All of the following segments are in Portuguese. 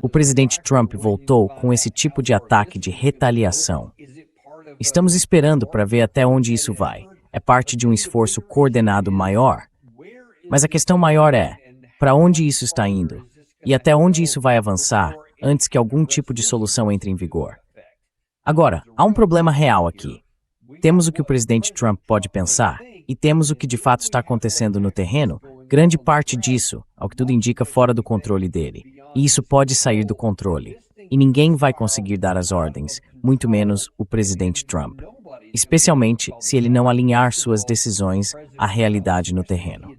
O presidente Trump voltou com esse tipo de ataque de retaliação. Estamos esperando para ver até onde isso vai. É parte de um esforço coordenado maior. Mas a questão maior é, para onde isso está indo? E até onde isso vai avançar antes que algum tipo de solução entre em vigor? Agora, há um problema real aqui. Temos o que o presidente Trump pode pensar e temos o que de fato está acontecendo no terreno, grande parte disso, ao que tudo indica, fora do controle dele. E isso pode sair do controle. E ninguém vai conseguir dar as ordens, muito menos o presidente Trump. Especialmente se ele não alinhar suas decisões à realidade no terreno.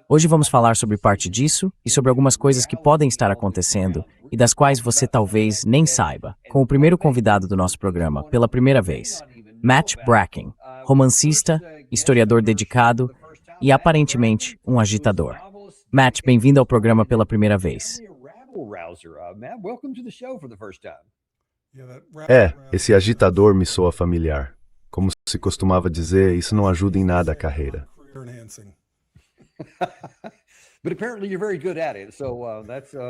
Hoje vamos falar sobre parte disso e sobre algumas coisas que podem estar acontecendo e das quais você talvez nem saiba, com o primeiro convidado do nosso programa, pela primeira vez, Matt Bracken, romancista, historiador dedicado e aparentemente um agitador. Matt, bem-vindo ao programa pela primeira vez. Esse agitador me soa familiar. Como se costumava dizer, isso não ajuda em nada a carreira.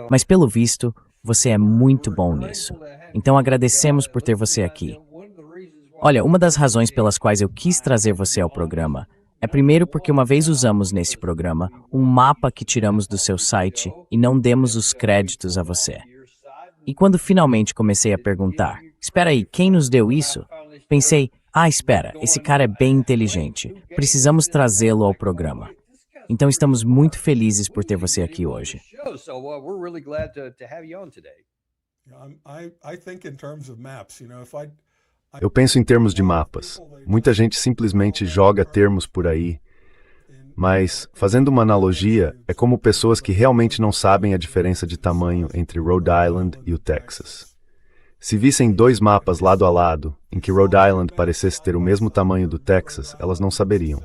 Mas pelo visto, você é muito bom nisso. Então agradecemos por ter você aqui. Olha, uma das razões pelas quais eu quis trazer você ao programa é primeiro porque uma vez usamos nesse programa um mapa que tiramos do seu site e não demos os créditos a você. E quando finalmente comecei a perguntar, espera aí, quem nos deu isso? Pensei, espera, esse cara é bem inteligente, precisamos trazê-lo ao programa. Então estamos muito felizes por ter você aqui hoje. Eu penso em termos de mapas. Muita gente simplesmente joga termos por aí. Mas, fazendo uma analogia, é como pessoas que realmente não sabem a diferença de tamanho entre Rhode Island e o Texas. Se vissem dois mapas lado a lado, em que Rhode Island parecesse ter o mesmo tamanho do Texas, elas não saberiam.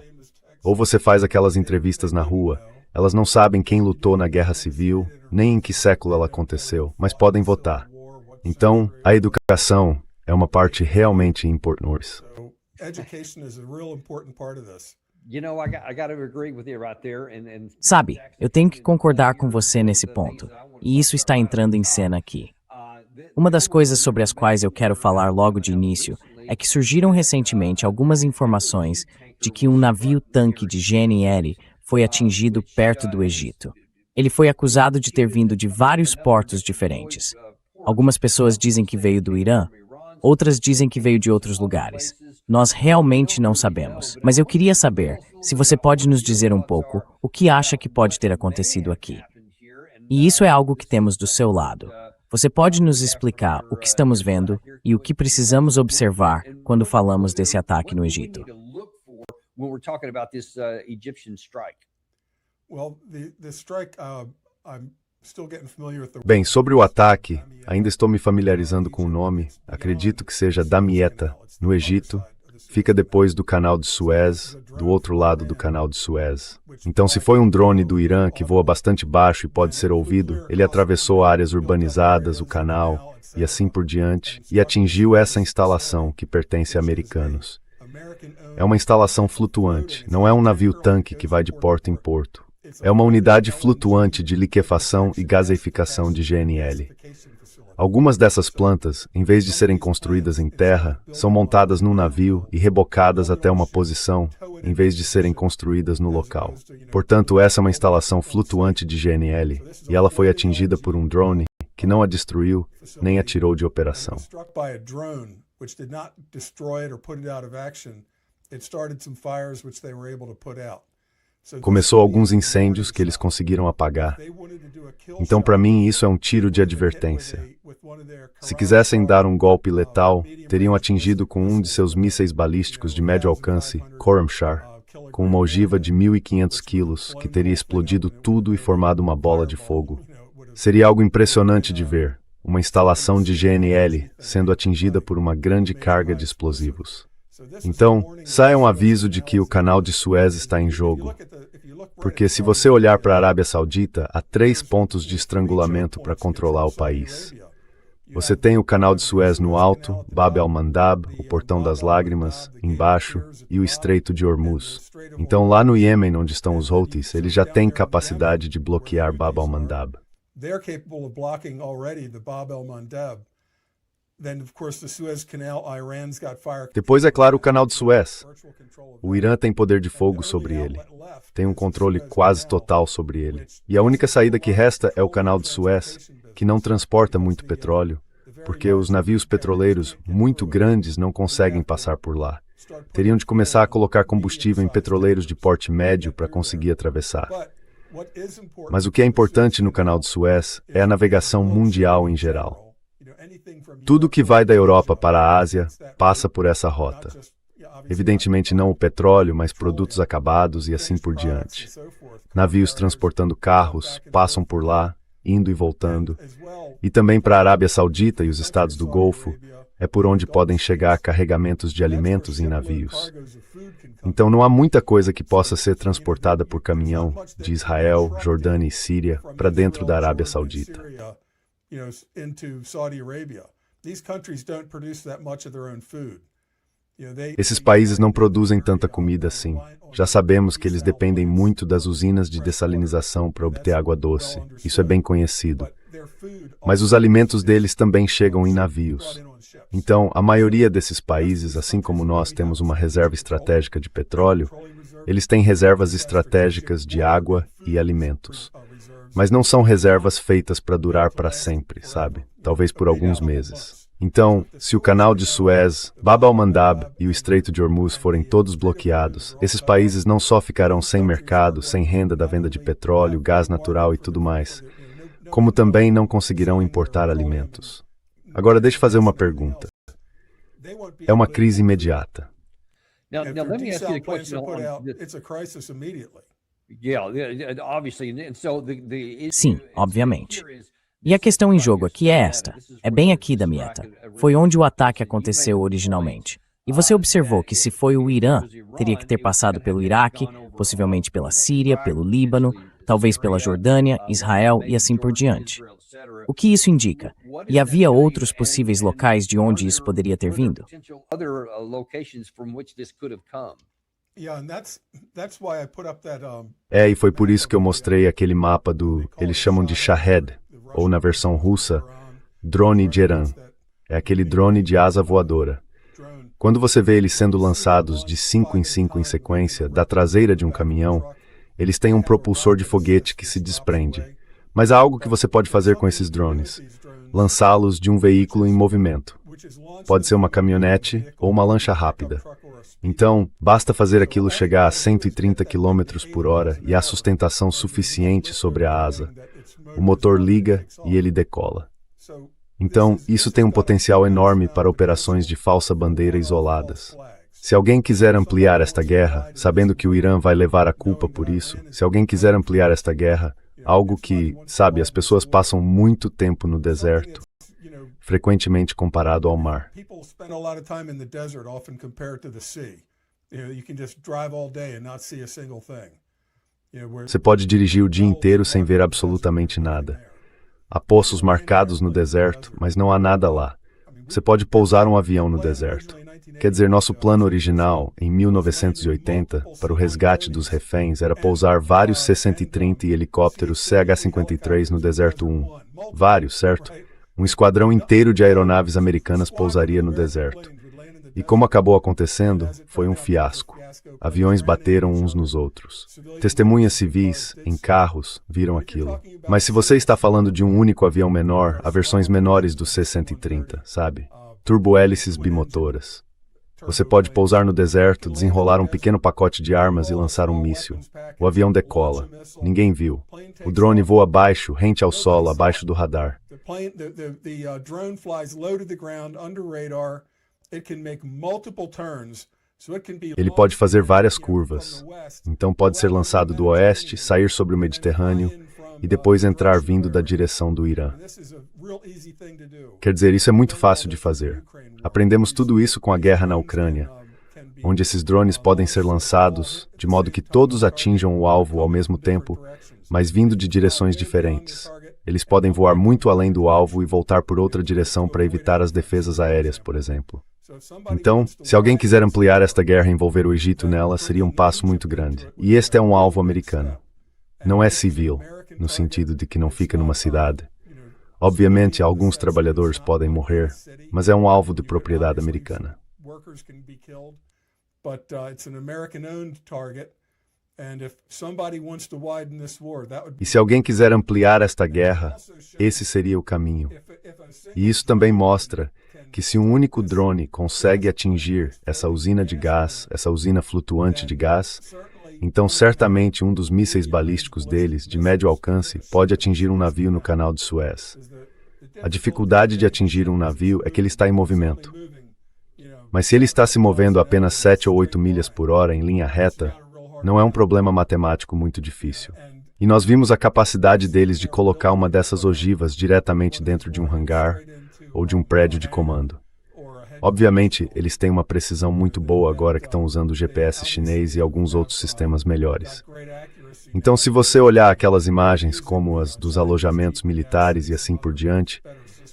Ou você faz aquelas entrevistas na rua, elas não sabem quem lutou na Guerra Civil, nem em que século ela aconteceu, mas podem votar. Então, a educação é uma parte realmente importante. Sabe, eu tenho que concordar com você nesse ponto, e isso está entrando em cena aqui. Uma das coisas sobre as quais eu quero falar logo de início é que surgiram recentemente algumas informações de que um navio-tanque de GNL foi atingido perto do Egito. Ele foi acusado de ter vindo de vários portos diferentes. Algumas pessoas dizem que veio do Irã, outras dizem que veio de outros lugares. Nós realmente não sabemos, mas eu queria saber se você pode nos dizer um pouco o que acha que pode ter acontecido aqui. E isso é algo que temos do seu lado. Você pode nos explicar o que estamos vendo e o que precisamos observar quando falamos desse ataque no Egito? Bem, sobre o ataque, ainda estou me familiarizando com o nome. Acredito que seja Damietta, no Egito. Fica depois do Canal de Suez, do outro lado do Canal de Suez. Então, se foi um drone do Irã que voa bastante baixo e pode ser ouvido, ele atravessou áreas urbanizadas, o canal e assim por diante, e atingiu essa instalação que pertence a americanos. É uma instalação flutuante, não é um navio-tanque que vai de porto em porto. É uma unidade flutuante de liquefação e gaseificação de GNL. Algumas dessas plantas, em vez de serem construídas em terra, são montadas num navio e rebocadas até uma posição, em vez de serem construídas no local. Portanto, essa é uma instalação flutuante de GNL, e ela foi atingida por um drone que não a destruiu, nem a tirou de operação. Começou alguns incêndios que eles conseguiram apagar. Então, para mim, isso é um tiro de advertência. Se quisessem dar um golpe letal, teriam atingido com um de seus mísseis balísticos de médio alcance, Khorramshahr, com uma ogiva de 1.500 quilos, que teria explodido tudo e formado uma bola de fogo. Seria algo impressionante de ver, uma instalação de GNL sendo atingida por uma grande carga de explosivos. Então, saia um aviso de que o Canal de Suez está em jogo. Porque se você olhar para a Arábia Saudita, há 3 pontos de estrangulamento para controlar o país. Você tem o Canal de Suez no alto, Bab el-Mandab, o Portão das Lágrimas, embaixo, e o Estreito de Hormuz. Então lá no Iêmen, onde estão os Houthis, eles já têm capacidade de bloquear Bab el-Mandab. Depois, é claro, o Canal de Suez. O Irã tem poder de fogo sobre ele. Tem um controle quase total sobre ele. E a única saída que resta é o Canal de Suez, que não transporta muito petróleo, porque os navios petroleiros muito grandes não conseguem passar por lá. Teriam de começar a colocar combustível em petroleiros de porte médio para conseguir atravessar. Mas o que é importante no Canal de Suez é a navegação mundial em geral. Tudo que vai da Europa para a Ásia passa por essa rota. Evidentemente não o petróleo, mas produtos acabados e assim por diante. Navios transportando carros passam por lá, indo e voltando. E também para a Arábia Saudita e os estados do Golfo, é por onde podem chegar carregamentos de alimentos em navios. Então não há muita coisa que possa ser transportada por caminhão de Israel, Jordânia e Síria para dentro da Arábia Saudita. Esses países não produzem tanta comida assim. Já sabemos que eles dependem muito das usinas de dessalinização para obter água doce. Isso é bem conhecido. Mas os alimentos deles também chegam em navios. Então, a maioria desses países, assim como nós temos uma reserva estratégica de petróleo, eles têm reservas estratégicas de água e alimentos. Mas não são reservas feitas para durar para sempre, sabe? Talvez por alguns meses. Então, se o Canal de Suez, Bab el-Mandab e o Estreito de Hormuz forem todos bloqueados, esses países não só ficarão sem mercado, sem renda da venda de petróleo, gás natural e tudo mais, como também não conseguirão importar alimentos. Agora, deixe eu fazer uma pergunta. É uma crise imediata. Sim, obviamente. E a questão em jogo aqui é esta. É bem aqui, Damietta. Foi onde o ataque aconteceu originalmente. E você observou que se foi o Irã, teria que ter passado pelo Iraque, possivelmente pela Síria, pelo Líbano, talvez pela Jordânia, Israel e assim por diante. O que isso indica? E havia outros possíveis locais de onde isso poderia ter vindo? E foi por isso que eu mostrei aquele mapa eles chamam de Shahed, ou na versão russa, drone de Eran. É aquele drone de asa voadora. Quando você vê eles sendo lançados de 5 em 5 em sequência, da traseira de um caminhão, eles têm um propulsor de foguete que se desprende. Mas há algo que você pode fazer com esses drones. Lançá-los de um veículo em movimento. Pode ser uma caminhonete ou uma lancha rápida. Então, basta fazer aquilo chegar a 130 km por hora e há sustentação suficiente sobre a asa. O motor liga e ele decola. Então, isso tem um potencial enorme para operações de falsa bandeira isoladas. Se alguém quiser ampliar esta guerra, sabendo que o Irã vai levar a culpa por isso, se alguém quiser ampliar esta guerra, algo que, sabe, as pessoas passam muito tempo no deserto, frequentemente comparado ao mar. Você pode dirigir o dia inteiro sem ver absolutamente nada. Há poços marcados no deserto, mas não há nada lá. Você pode pousar um avião no deserto. Quer dizer, nosso plano original, em 1980, para o resgate dos reféns, era pousar vários C-130 e helicópteros CH-53 no Deserto 1. Vários, certo? Um esquadrão inteiro de aeronaves americanas pousaria no deserto. E como acabou acontecendo, foi um fiasco. Aviões bateram uns nos outros. Testemunhas civis, em carros, viram aquilo. Mas se você está falando de um único avião menor, há versões menores do C-130, sabe? Turbohélices bimotoras. Você pode pousar no deserto, desenrolar um pequeno pacote de armas e lançar um míssil. O avião decola. Ninguém viu. O drone voa abaixo, rente ao solo, abaixo do radar. Ele pode fazer várias curvas. Então pode ser lançado do oeste, sair sobre o Mediterrâneo e depois entrar vindo da direção do Irã. Quer dizer, isso é muito fácil de fazer. Aprendemos tudo isso com a guerra na Ucrânia, onde esses drones podem ser lançados de modo que todos atinjam o alvo ao mesmo tempo, mas vindo de direções diferentes. Eles podem voar muito além do alvo e voltar por outra direção para evitar as defesas aéreas, por exemplo. Então, se alguém quiser ampliar esta guerra e envolver o Egito nela, seria um passo muito grande. E este é um alvo americano. Não é civil, no sentido de que não fica numa cidade. Obviamente, alguns trabalhadores podem morrer, mas é um alvo de propriedade americana. E se alguém quiser ampliar esta guerra, esse seria o caminho. E isso também mostra que se um único drone consegue atingir essa usina de gás, essa usina flutuante de gás, então certamente um dos mísseis balísticos deles, de médio alcance, pode atingir um navio no canal de Suez. A dificuldade de atingir um navio é que ele está em movimento. Mas se ele está se movendo apenas 7 ou 8 milhas por hora em linha reta, não é um problema matemático muito difícil. E nós vimos a capacidade deles de colocar uma dessas ogivas diretamente dentro de um hangar ou de um prédio de comando. Obviamente, eles têm uma precisão muito boa agora que estão usando o GPS chinês e alguns outros sistemas melhores. Então, se você olhar aquelas imagens como as dos alojamentos militares e assim por diante,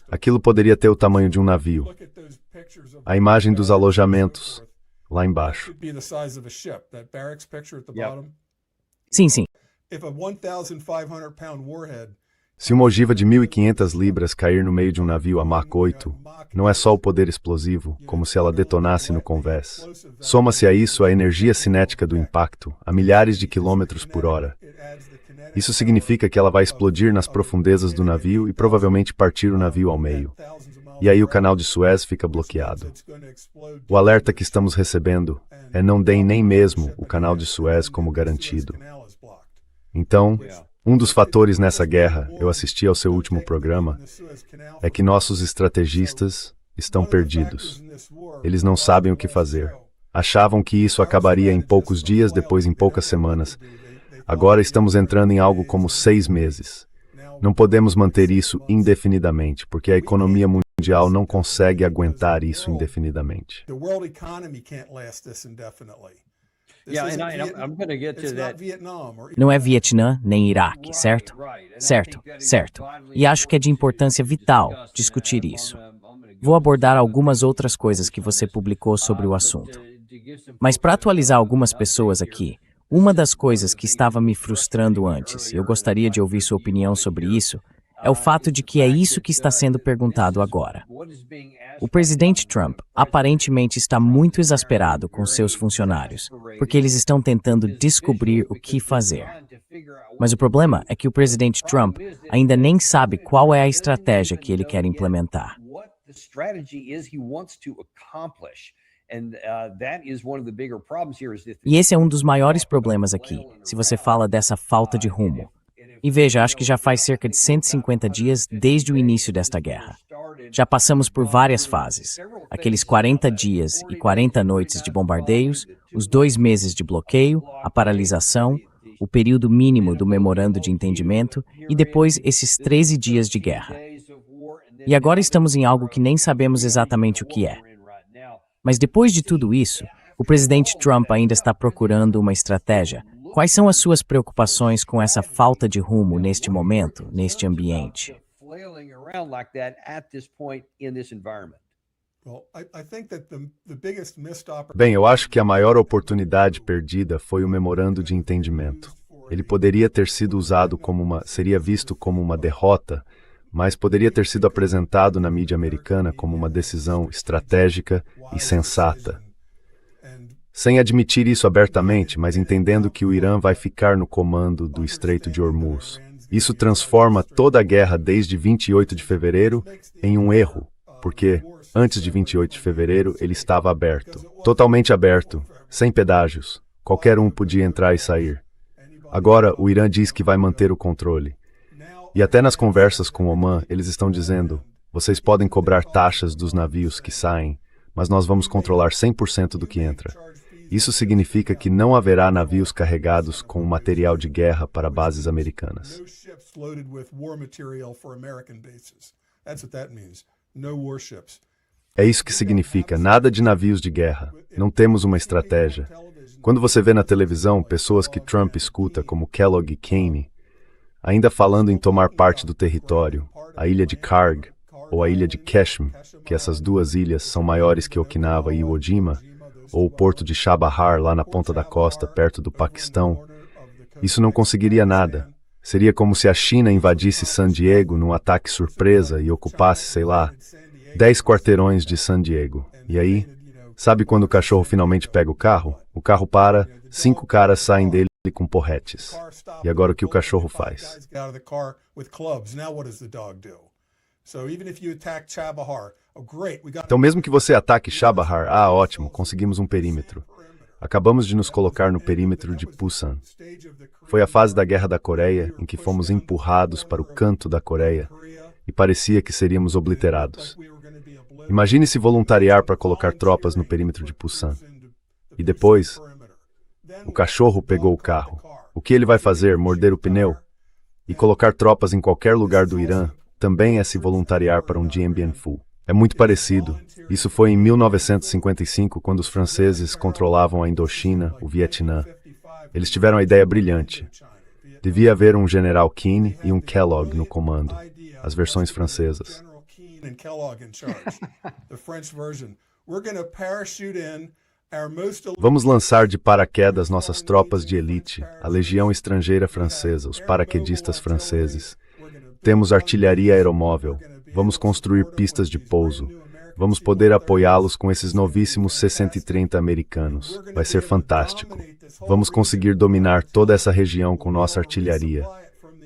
aquilo poderia ter o tamanho de um navio. A imagem dos alojamentos, lá embaixo. Sim, sim. Se uma ogiva de 1.500 libras cair no meio de um navio a Mach 8, não é só o poder explosivo, como se ela detonasse no convés. Soma-se a isso a energia cinética do impacto, a milhares de quilômetros por hora. Isso significa que ela vai explodir nas profundezas do navio e provavelmente partir o navio ao meio. E aí o canal de Suez fica bloqueado. O alerta que estamos recebendo é não deem nem mesmo o canal de Suez como garantido. Então, um dos fatores nessa guerra, eu assisti ao seu último programa, é que nossos estrategistas estão perdidos. Eles não sabem o que fazer. Achavam que isso acabaria em poucos dias, depois em poucas semanas. Agora estamos entrando em algo como 6 meses. Não podemos manter isso indefinidamente, porque a economia mundial não consegue aguentar isso indefinidamente. Não é Vietnã nem Iraque, certo? Certo, certo. E acho que é de importância vital discutir isso. Vou abordar algumas outras coisas que você publicou sobre o assunto. Mas para atualizar algumas pessoas aqui, uma das coisas que estava me frustrando antes, e eu gostaria de ouvir sua opinião sobre isso, é o fato de que é isso que está sendo perguntado agora. O presidente Trump aparentemente está muito exasperado com seus funcionários, porque eles estão tentando descobrir o que fazer. Mas o problema é que o presidente Trump ainda nem sabe qual é a estratégia que ele quer implementar. E esse é um dos maiores problemas aqui, se você fala dessa falta de rumo. E veja, acho que já faz cerca de 150 dias desde o início desta guerra. Já passamos por várias fases. Aqueles 40 dias e 40 noites de bombardeios, os 2 meses de bloqueio, a paralisação, o período mínimo do memorando de entendimento e depois esses 13 dias de guerra. E agora estamos em algo que nem sabemos exatamente o que é. Mas depois de tudo isso, o presidente Trump ainda está procurando uma estratégia. Quais são as suas preocupações com essa falta de rumo neste momento, neste ambiente? Bem, eu acho que a maior oportunidade perdida foi o memorando de entendimento. Ele poderia ter sido usado seria visto como uma derrota, mas poderia ter sido apresentado na mídia americana como uma decisão estratégica e sensata. Sem admitir isso abertamente, mas entendendo que o Irã vai ficar no comando do Estreito de Hormuz. Isso transforma toda a guerra desde 28 de fevereiro em um erro, porque antes de 28 de fevereiro ele estava aberto, totalmente aberto, sem pedágios. Qualquer um podia entrar e sair. Agora o Irã diz que vai manter o controle. E até nas conversas com Oman, eles estão dizendo, vocês podem cobrar taxas dos navios que saem, mas nós vamos controlar 100% do que entra. Isso significa que não haverá navios carregados com material de guerra para bases americanas. É isso que significa, nada de navios de guerra. Não temos uma estratégia. Quando você vê na televisão pessoas que Trump escuta, como Kellogg e Kane, ainda falando em tomar parte do território, a ilha de Karg, ou a ilha de Keshim, que essas duas ilhas são maiores que Okinawa e Iwo Jima, ou o porto de Chabahar lá na ponta da costa, perto do Paquistão, isso não conseguiria nada. Seria como se a China invadisse San Diego num ataque surpresa e ocupasse, sei lá, 10 quarteirões de San Diego. E aí, sabe quando o cachorro finalmente pega o carro? O carro para, 5 caras saem dele com porretes. E agora o que o cachorro faz? Então mesmo que você ataque Chabahar, ótimo, conseguimos um perímetro. Acabamos de nos colocar no perímetro de Pusan. Foi a fase da Guerra da Coreia em que fomos empurrados para o canto da Coreia e parecia que seríamos obliterados. Imagine se voluntariar para colocar tropas no perímetro de Pusan. E depois, o cachorro pegou o carro. O que ele vai fazer? Morder o pneu? E colocar tropas em qualquer lugar do Irã também é se voluntariar para um Dien Bien Phu. É muito parecido. Isso foi em 1955, quando os franceses controlavam a Indochina, o Vietnã. Eles tiveram a ideia brilhante. Devia haver um general Keane e um Kellogg no comando, as versões francesas. Vamos lançar de paraquedas nossas tropas de elite, a Legião Estrangeira Francesa, os paraquedistas franceses. Temos artilharia aeromóvel. Vamos construir pistas de pouso. Vamos poder apoiá-los com esses novíssimos 630 americanos. Vai ser fantástico. Vamos conseguir dominar toda essa região com nossa artilharia.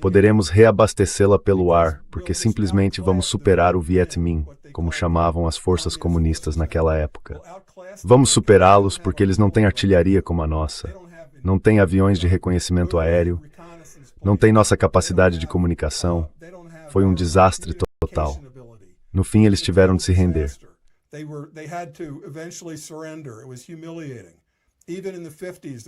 Poderemos reabastecê-la pelo ar, porque simplesmente vamos superar o Viet Minh, como chamavam as forças comunistas naquela época. Vamos superá-los porque eles não têm artilharia como a nossa. Não têm aviões de reconhecimento aéreo. Não têm nossa capacidade de comunicação. Foi um desastre total. No fim, eles tiveram de se render.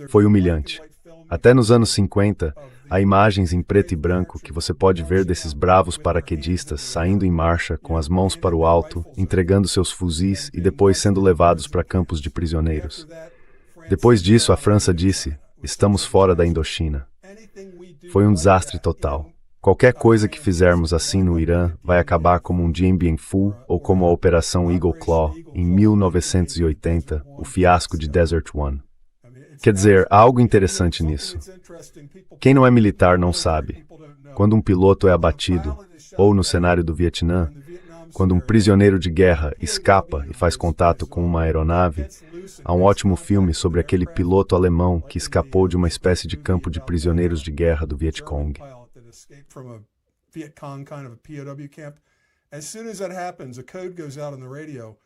Foi humilhante. Até nos anos 50, há imagens em preto e branco que você pode ver desses bravos paraquedistas saindo em marcha com as mãos para o alto, entregando seus fuzis e depois sendo levados para campos de prisioneiros. Depois disso, a França disse: "Estamos fora da Indochina." Foi um desastre total. Qualquer coisa que fizermos assim no Irã vai acabar como um Dien Bien Phu ou como a Operação Eagle Claw, em 1980, o fiasco de Desert One. Quer dizer, há algo interessante nisso. Quem não é militar não sabe. Quando um piloto é abatido, ou no cenário do Vietnã, quando um prisioneiro de guerra escapa e faz contato com uma aeronave, há um ótimo filme sobre aquele piloto alemão que escapou de uma espécie de campo de prisioneiros de guerra do Vietcong.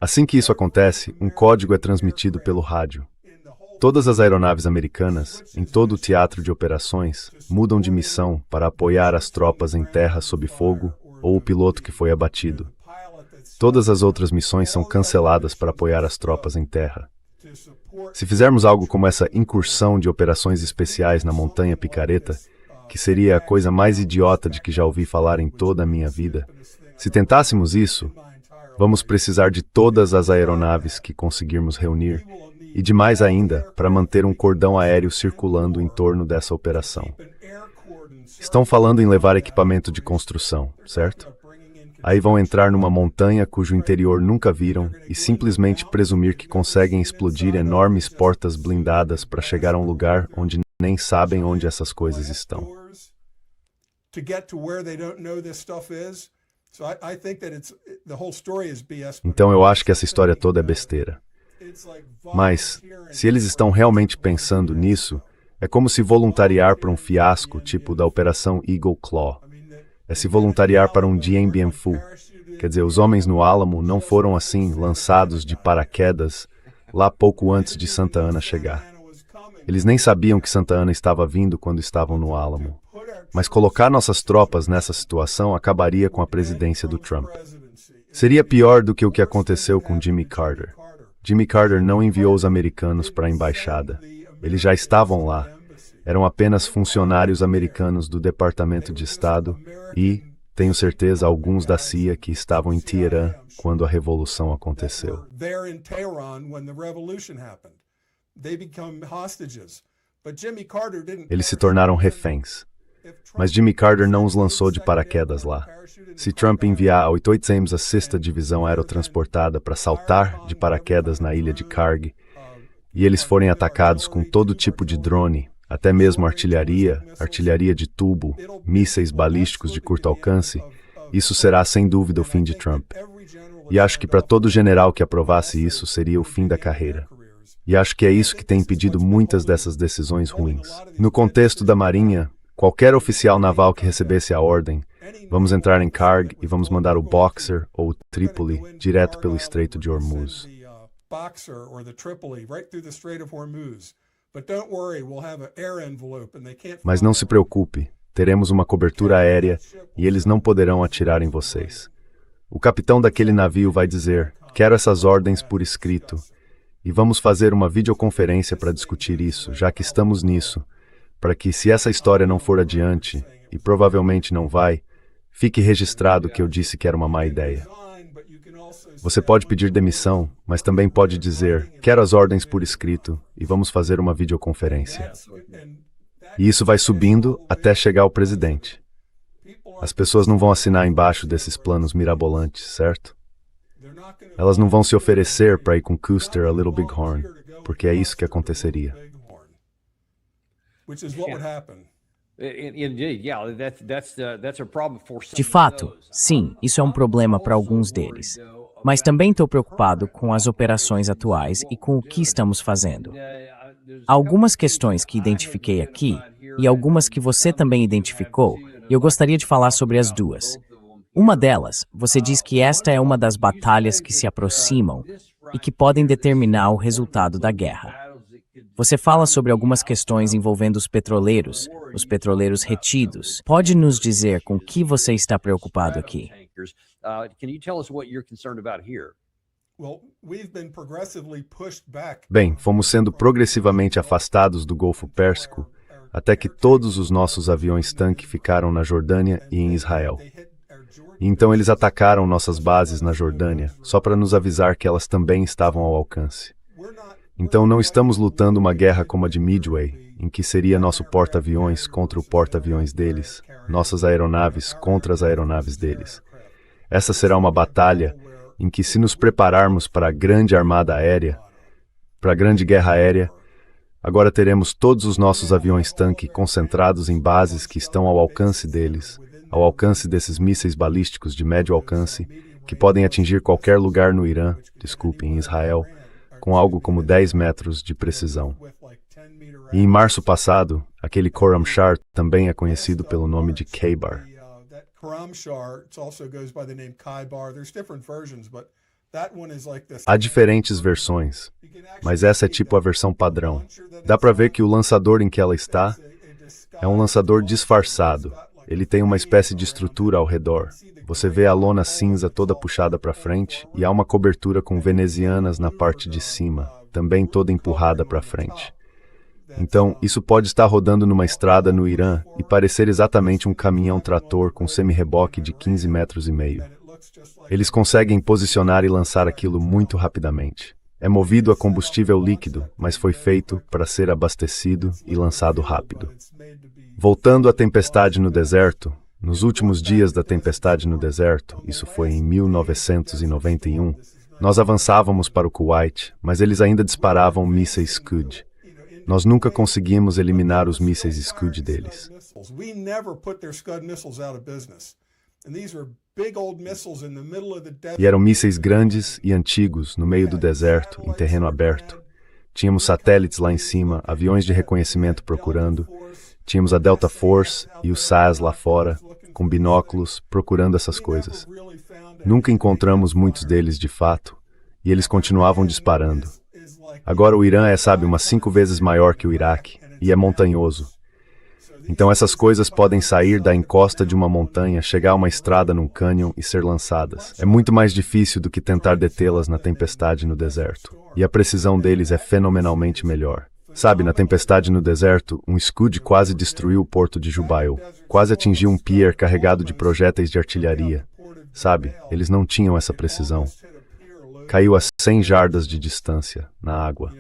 Assim que isso acontece, um código é transmitido pelo rádio. Todas as aeronaves americanas, em todo o teatro de operações, mudam de missão para apoiar as tropas em terra sob fogo ou o piloto que foi abatido. Todas as outras missões são canceladas para apoiar as tropas em terra. Se fizermos algo como essa incursão de operações especiais na Montanha Picareta, que seria a coisa mais idiota de que já ouvi falar em toda a minha vida, se tentássemos isso, vamos precisar de todas as aeronaves que conseguirmos reunir, e de mais ainda, para manter um cordão aéreo circulando em torno dessa operação. Estão falando em levar equipamento de construção, certo? Aí vão entrar numa montanha cujo interior nunca viram e simplesmente presumir que conseguem explodir enormes portas blindadas para chegar a um lugar onde nem sabem onde essas coisas estão. Então eu acho que essa história toda é besteira. Mas, se eles estão realmente pensando nisso, é como se voluntariar para um fiasco tipo da Operação Eagle Claw. É se voluntariar para um Dien Bien Phu. Quer dizer, os homens no Álamo não foram assim lançados de paraquedas lá pouco antes de Santa Ana chegar. Eles nem sabiam que Santa Ana estava vindo quando estavam no Álamo. Mas colocar nossas tropas nessa situação acabaria com a presidência do Trump. Seria pior do que o que aconteceu com Jimmy Carter. Jimmy Carter não enviou os americanos para a embaixada. Eles já estavam lá. Eram apenas funcionários americanos do Departamento de Estado e, tenho certeza, alguns da CIA que estavam em Teherã quando a Revolução aconteceu. Eles se tornaram reféns. Mas Jimmy Carter não os lançou de paraquedas lá. Se Trump enviar a 88 Ames a 6ª Divisão Aerotransportada para saltar de paraquedas na ilha de Karg, e eles forem atacados com todo tipo de drone, até mesmo artilharia, artilharia de tubo, mísseis balísticos de curto alcance, isso será sem dúvida o fim de Trump. E acho que para todo general que aprovasse isso seria o fim da carreira. E acho que é isso que tem impedido muitas dessas decisões ruins. No contexto da Marinha, qualquer oficial naval que recebesse a ordem, vamos entrar em Karg e vamos mandar o Boxer ou o Trípoli direto pelo Estreito de Hormuz. Mas não se preocupe, teremos uma cobertura aérea e eles não poderão atirar em vocês. O capitão daquele navio vai dizer, quero essas ordens por escrito, e vamos fazer uma videoconferência para discutir isso, já que estamos nisso, para que, se essa história não for adiante, e provavelmente não vai, fique registrado que eu disse que era uma má ideia. Você pode pedir demissão, mas também pode dizer, quero as ordens por escrito, e vamos fazer uma videoconferência. E isso vai subindo até chegar ao presidente. As pessoas não vão assinar embaixo desses planos mirabolantes, certo? Elas não vão se oferecer para ir com Custer a Little Bighorn, porque é isso que aconteceria. De fato, sim, isso é um problema para alguns deles. Mas também estou preocupado com as operações atuais e com o que estamos fazendo. Há algumas questões que identifiquei aqui e algumas que você também identificou, e eu gostaria de falar sobre as duas. Uma delas, você diz que esta é uma das batalhas que se aproximam e que podem determinar o resultado da guerra. Você fala sobre algumas questões envolvendo os petroleiros retidos. Pode nos dizer com que você está preocupado aqui? Bem, fomos sendo progressivamente afastados do Golfo Pérsico até que todos os nossos aviões-tanque ficaram na Jordânia e em Israel. E então eles atacaram nossas bases na Jordânia, só para nos avisar que elas também estavam ao alcance. Então não estamos lutando uma guerra como a de Midway, em que seria nosso porta-aviões contra o porta-aviões deles, nossas aeronaves contra as aeronaves deles. Essa será uma batalha em que, se nos prepararmos para a grande armada aérea, para a grande guerra aérea, agora teremos todos os nossos aviões-tanque concentrados em bases que estão ao alcance deles, ao alcance desses mísseis balísticos de médio alcance, que podem atingir qualquer lugar no Irã, em Israel, com algo como 10 metros de precisão. E em março passado, aquele Khorramshahr também é conhecido pelo nome de Khaybar. Há diferentes versões, mas essa é tipo a versão padrão. Dá para ver que o lançador em que ela está é um lançador disfarçado. Ele tem uma espécie de estrutura ao redor. Você vê a lona cinza toda puxada para frente e há uma cobertura com venezianas na parte de cima, também toda empurrada para frente. Então, isso pode estar rodando numa estrada no Irã e parecer exatamente um caminhão-trator com semi-reboque de 15,5 metros. Eles conseguem posicionar e lançar aquilo muito rapidamente. É movido a combustível líquido, mas foi feito para ser abastecido e lançado rápido. Voltando à tempestade no deserto, nos últimos dias da tempestade no deserto, isso foi em 1991, nós avançávamos para o Kuwait, mas eles ainda disparavam mísseis Scud. Nós nunca conseguimos eliminar os mísseis Scud deles. E eram mísseis grandes e antigos no meio do deserto, em terreno aberto. Tínhamos satélites lá em cima, aviões de reconhecimento procurando. Tínhamos a Delta Force e o SAS lá fora, com binóculos, procurando essas coisas. Nunca encontramos muitos deles de fato, e eles continuavam disparando. Agora o Irã é, umas 5 vezes maior que o Iraque, e é montanhoso. Então essas coisas podem sair da encosta de uma montanha, chegar a uma estrada num cânion e ser lançadas. É muito mais difícil do que tentar detê-las na tempestade no deserto. E a precisão deles é fenomenalmente melhor. Na tempestade no deserto, um Scud quase destruiu o porto de Jubail. Quase atingiu um pier carregado de projéteis de artilharia. Eles não tinham essa precisão. Caiu a 100 jardas de distância, na água.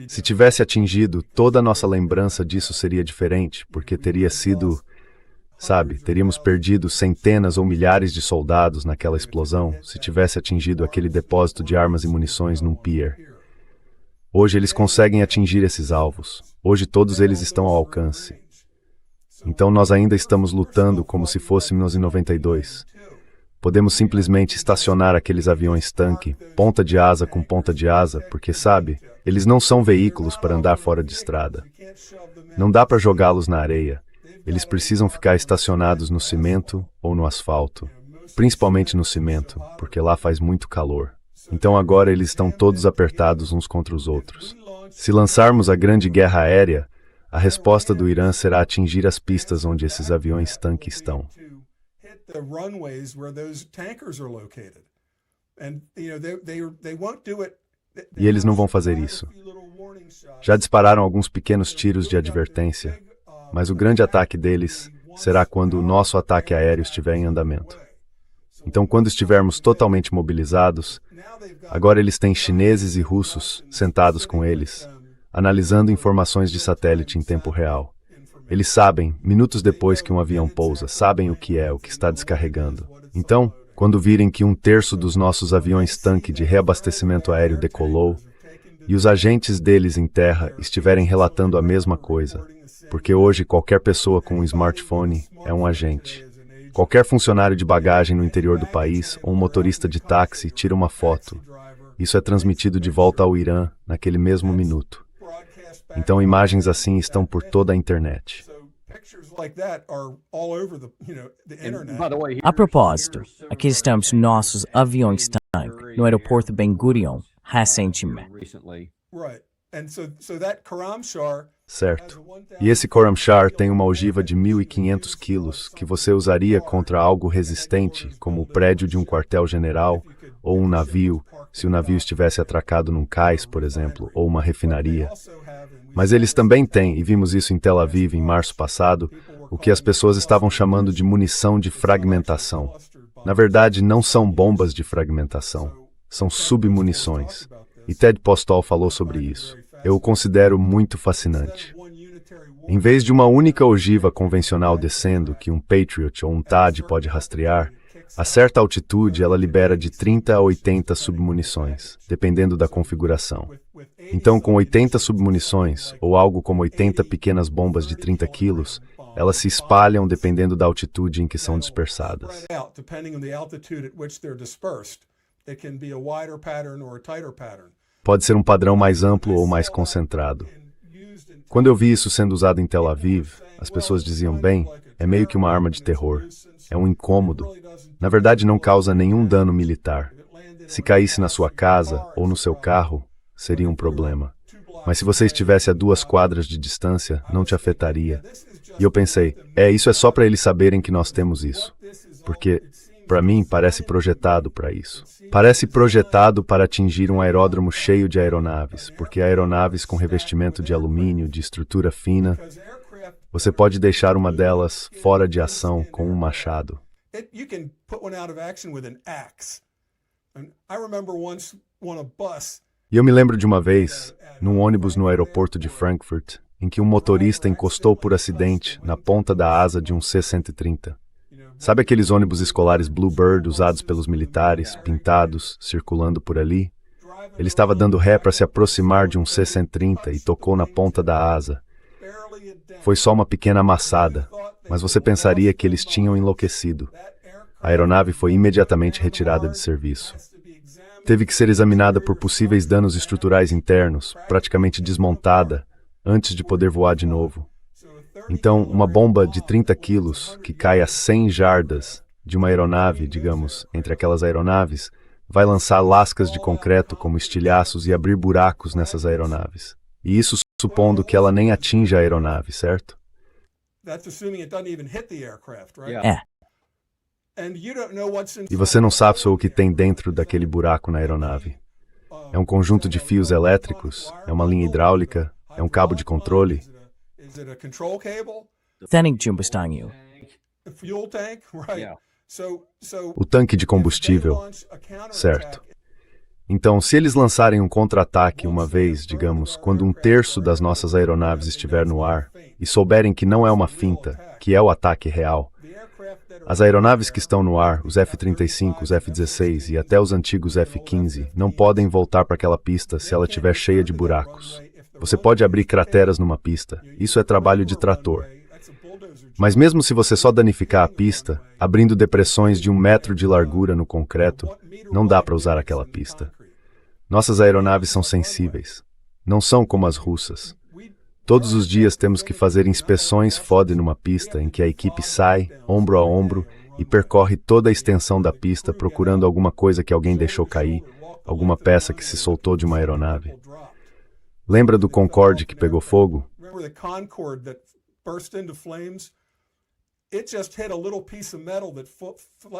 Se tivesse atingido, toda a nossa lembrança disso seria diferente, porque teria sido, sabe, teríamos perdido centenas ou milhares de soldados naquela explosão se tivesse atingido aquele depósito de armas e munições num pier. Hoje eles conseguem atingir esses alvos. Hoje todos eles estão ao alcance. Então nós ainda estamos lutando como se fôssemos em 92. Podemos simplesmente estacionar aqueles aviões-tanque, ponta de asa com ponta de asa, porque, sabe, eles não são veículos para andar fora de estrada. Não dá para jogá-los na areia. Eles precisam ficar estacionados no cimento ou no asfalto. Principalmente no cimento, porque lá faz muito calor. Então agora eles estão todos apertados uns contra os outros. Se lançarmos a grande guerra aérea, a resposta do Irã será atingir as pistas onde esses aviões-tanque estão. E eles não vão fazer isso. Já dispararam alguns pequenos tiros de advertência, mas o grande ataque deles será quando o nosso ataque aéreo estiver em andamento. Então, quando estivermos totalmente mobilizados, agora eles têm chineses e russos sentados com eles, analisando informações de satélite em tempo real. Eles sabem, minutos depois que um avião pousa, sabem o que está descarregando. Então, quando virem que 1/3 dos nossos aviões-tanque de reabastecimento aéreo decolou, e os agentes deles em terra estiverem relatando a mesma coisa, porque hoje qualquer pessoa com um smartphone é um agente. Qualquer funcionário de bagagem no interior do país ou um motorista de táxi tira uma foto. Isso é transmitido de volta ao Irã naquele mesmo minuto. Então imagens assim estão por toda a internet. A propósito, aqui estamos nossos aviões-tanque no aeroporto Ben Gurion, recentemente. Certo. E esse Khorramshahr tem uma ogiva de 1.500 quilos que você usaria contra algo resistente, como o prédio de um quartel-general ou um navio, se o navio estivesse atracado num cais, por exemplo, ou uma refinaria. Mas eles também têm, e vimos isso em Tel Aviv em março passado, o que as pessoas estavam chamando de munição de fragmentação. Na verdade, não são bombas de fragmentação, são submunições. E Ted Postol falou sobre isso. Eu o considero muito fascinante. Em vez de uma única ogiva convencional descendo, que um Patriot ou um THAAD pode rastrear, a certa altitude ela libera de 30 a 80 submunições, dependendo da configuração. Então, com 80 submunições, ou algo como 80 pequenas bombas de 30 quilos, elas se espalham dependendo da altitude em que são dispersadas. Pode ser um padrão mais amplo ou mais concentrado. Quando eu vi isso sendo usado em Tel Aviv, as pessoas diziam, bem, é meio que uma arma de terror. É um incômodo. Na verdade, não causa nenhum dano militar. Se caísse na sua casa ou no seu carro, seria um problema. Mas se você estivesse a 2 quadras de distância, não te afetaria. E eu pensei, isso é só para eles saberem que nós temos isso. Porque, para mim, parece projetado para isso. Parece projetado para atingir um aeródromo cheio de aeronaves, porque aeronaves com revestimento de alumínio, de estrutura fina, você pode deixar uma delas fora de ação com um machado. E eu me lembro de uma vez, num ônibus no aeroporto de Frankfurt, em que um motorista encostou por acidente na ponta da asa de um C-130. Sabe aqueles ônibus escolares Bluebird usados pelos militares, pintados, circulando por ali? Ele estava dando ré para se aproximar de um C-130 e tocou na ponta da asa. Foi só uma pequena amassada, mas você pensaria que eles tinham enlouquecido. A aeronave foi imediatamente retirada de serviço. Teve que ser examinada por possíveis danos estruturais internos, praticamente desmontada, antes de poder voar de novo. Então, uma bomba de 30 quilos, que cai a 100 jardas de uma aeronave, digamos, entre aquelas aeronaves, vai lançar lascas de concreto como estilhaços e abrir buracos nessas aeronaves. E isso supondo que ela nem atinja a aeronave, certo? E você não sabe só o que tem dentro daquele buraco na aeronave. É um conjunto de fios elétricos, é uma linha hidráulica, é um cabo de controle. O tanque de combustível, certo. Então, se eles lançarem um contra-ataque uma vez, digamos, quando 1/3 das nossas aeronaves estiver no ar, e souberem que não é uma finta, que é o ataque real, as aeronaves que estão no ar, os F-35, os F-16 e até os antigos F-15, não podem voltar para aquela pista se ela estiver cheia de buracos. Você pode abrir crateras numa pista, isso é trabalho de trator. Mas mesmo se você só danificar a pista, abrindo depressões de 1 metro de largura no concreto, não dá para usar aquela pista. Nossas aeronaves são sensíveis. Não são como as russas. Todos os dias temos que fazer inspeções FOD numa pista em que a equipe sai, ombro a ombro, e percorre toda a extensão da pista procurando alguma coisa que alguém deixou cair, alguma peça que se soltou de uma aeronave. Lembra do Concorde que pegou fogo?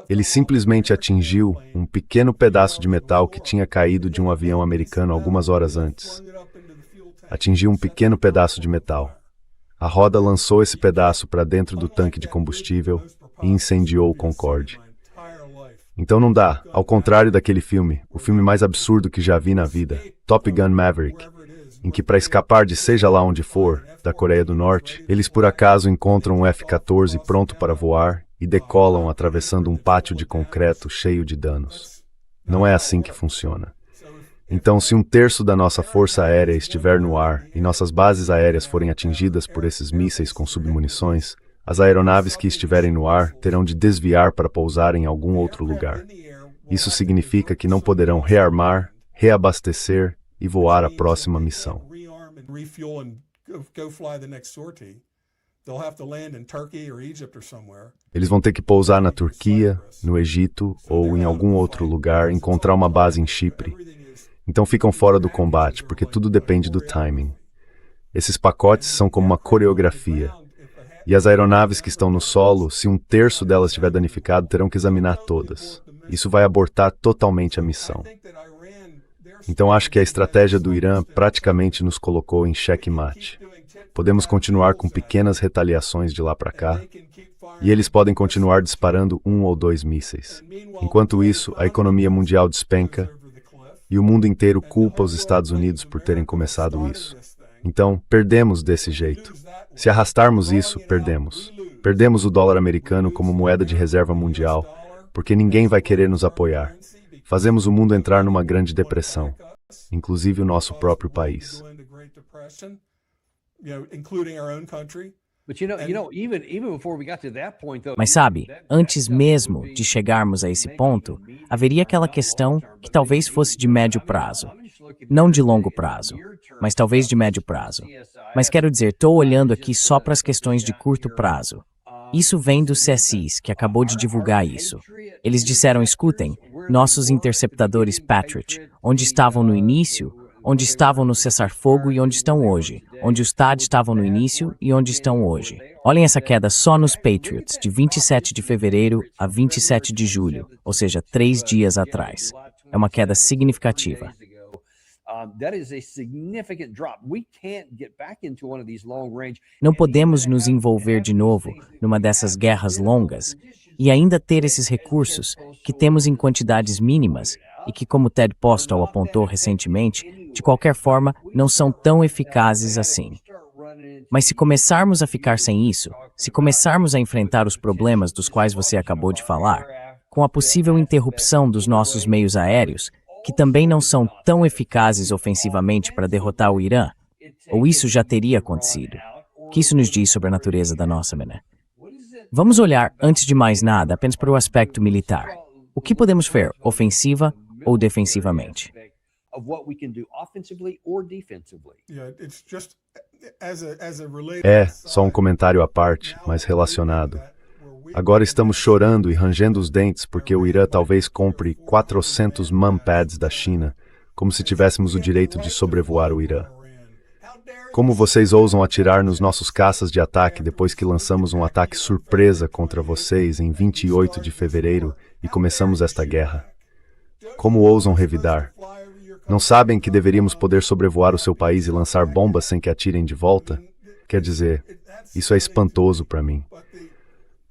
Ele simplesmente atingiu um pequeno pedaço de metal que tinha caído de um avião americano algumas horas antes. Atingiu um pequeno pedaço de metal. A roda lançou esse pedaço para dentro do tanque de combustível e incendiou o Concorde. Então não dá, ao contrário daquele filme, o filme mais absurdo que já vi na vida, Top Gun Maverick, em que para escapar de seja lá onde for, da Coreia do Norte, eles por acaso encontram um F-14 pronto para voar e decolam atravessando um pátio de concreto cheio de danos. Não é assim que funciona. Então, se 1/3 da nossa força aérea estiver no ar e nossas bases aéreas forem atingidas por esses mísseis com submunições, as aeronaves que estiverem no ar terão de desviar para pousar em algum outro lugar. Isso significa que não poderão rearmar, reabastecer e voar a próxima missão. Eles vão ter que pousar na Turquia, no Egito ou em algum outro lugar, encontrar uma base em Chipre. Então ficam fora do combate, porque tudo depende do timing. Esses pacotes são como uma coreografia. E as aeronaves que estão no solo, se 1/3 delas estiver danificado, terão que examinar todas. Isso vai abortar totalmente a missão. Então acho que a estratégia do Irã praticamente nos colocou em xeque-mate. Podemos continuar com pequenas retaliações de lá para cá, e eles podem continuar disparando 1 ou 2 mísseis. Enquanto isso, a economia mundial despenca, e o mundo inteiro culpa os Estados Unidos por terem começado isso. Então, perdemos desse jeito. Se arrastarmos isso, perdemos. Perdemos o dólar americano como moeda de reserva mundial, porque ninguém vai querer nos apoiar. Fazemos o mundo entrar numa grande depressão, inclusive o nosso próprio país. Mas sabe, antes mesmo de chegarmos a esse ponto, haveria aquela questão que talvez fosse de médio prazo. Não de longo prazo, mas talvez de médio prazo. Mas quero dizer, estou olhando aqui só para as questões de curto prazo. Isso vem do CSIS, que acabou de divulgar isso. Eles disseram, escutem, nossos interceptadores Patriot, onde estavam no início, onde estavam no cessar-fogo e onde estão hoje, onde os THAAD estavam no início e onde estão hoje. Olhem essa queda só nos Patriots, de 27 de fevereiro a 27 de julho, ou seja, 3 dias atrás. É uma queda significativa. Não podemos nos envolver de novo numa dessas guerras longas e ainda ter esses recursos que temos em quantidades mínimas e que, como Ted Postal apontou recentemente, de qualquer forma, não são tão eficazes assim. Mas se começarmos a ficar sem isso, se começarmos a enfrentar os problemas dos quais você acabou de falar, com a possível interrupção dos nossos meios aéreos, que também não são tão eficazes ofensivamente para derrotar o Irã, ou isso já teria acontecido. O que isso nos diz sobre a natureza da nossa mané? Vamos olhar, antes de mais nada, apenas para o aspecto militar. O que podemos fazer, ofensiva ou defensivamente? É só um comentário à parte, mas relacionado. Agora estamos chorando e rangendo os dentes porque o Irã talvez compre 400 MAM-pads da China, como se tivéssemos o direito de sobrevoar o Irã. Como vocês ousam atirar nos nossos caças de ataque depois que lançamos um ataque surpresa contra vocês em 28 de fevereiro e começamos esta guerra? Como ousam revidar? Não sabem que deveríamos poder sobrevoar o seu país e lançar bombas sem que atirem de volta? Quer dizer, isso é espantoso para mim.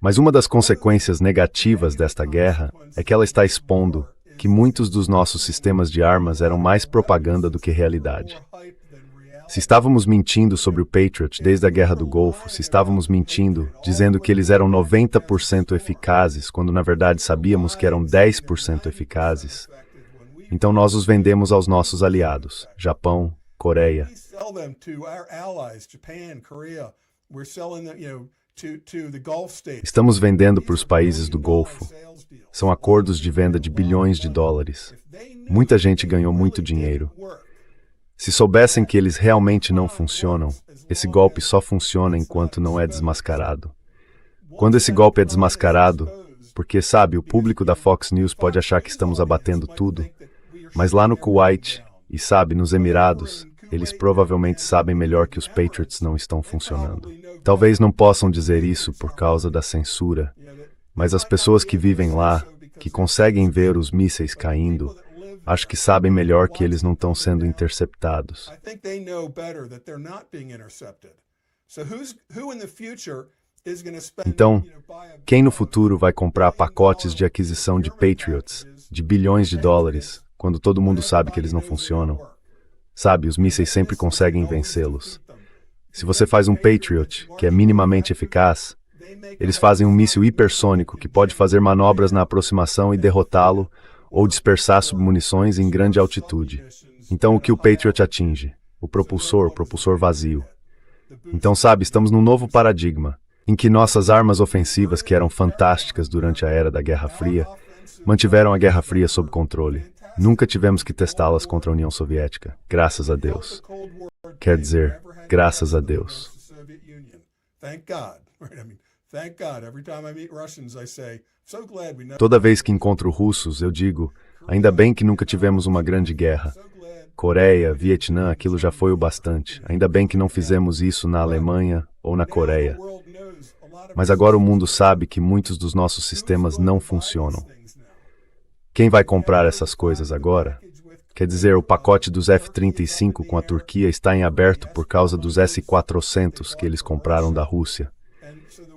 Mas uma das consequências negativas desta guerra é que ela está expondo que muitos dos nossos sistemas de armas eram mais propaganda do que realidade. Se estávamos mentindo sobre o Patriot desde a Guerra do Golfo, se estávamos mentindo, dizendo que eles eram 90% eficazes, quando na verdade sabíamos que eram 10% eficazes, então nós os vendemos aos nossos aliados, Japão, Coreia. Estamos vendendo para os países do Golfo. São acordos de venda de bilhões de dólares. Muita gente ganhou muito dinheiro. Se soubessem que eles realmente não funcionam, esse golpe só funciona enquanto não é desmascarado. Quando esse golpe é desmascarado, porque, sabe, o público da Fox News pode achar que estamos abatendo tudo, mas lá no Kuwait, e sabe, nos Emirados, eles provavelmente sabem melhor que os Patriots não estão funcionando. Talvez não possam dizer isso por causa da censura, mas as pessoas que vivem lá, que conseguem ver os mísseis caindo, acho que sabem melhor que eles não estão sendo interceptados. Então, quem no futuro vai comprar pacotes de aquisição de Patriots, de bilhões de dólares, quando todo mundo sabe que eles não funcionam? Sabe, os mísseis sempre conseguem vencê-los. Se você faz um Patriot, que é minimamente eficaz, eles fazem um míssil hipersônico que pode fazer manobras na aproximação e derrotá-lo, ou dispersar submunições em grande altitude. Então o que o Patriot atinge? O propulsor vazio. Então, sabe, estamos num novo paradigma, em que nossas armas ofensivas, que eram fantásticas durante a era da Guerra Fria, mantiveram a Guerra Fria sob controle. Nunca tivemos que testá-las contra a União Soviética, graças a Deus. Quer dizer, graças a Deus. Toda vez que encontro russos, eu digo, ainda bem que nunca tivemos uma grande guerra. Coreia, Vietnã, aquilo já foi o bastante. Ainda bem que não fizemos isso na Alemanha ou na Coreia. Mas agora o mundo sabe que muitos dos nossos sistemas não funcionam. Quem vai comprar essas coisas agora? Quer dizer, o pacote dos F-35 com a Turquia está em aberto por causa dos S-400 que eles compraram da Rússia.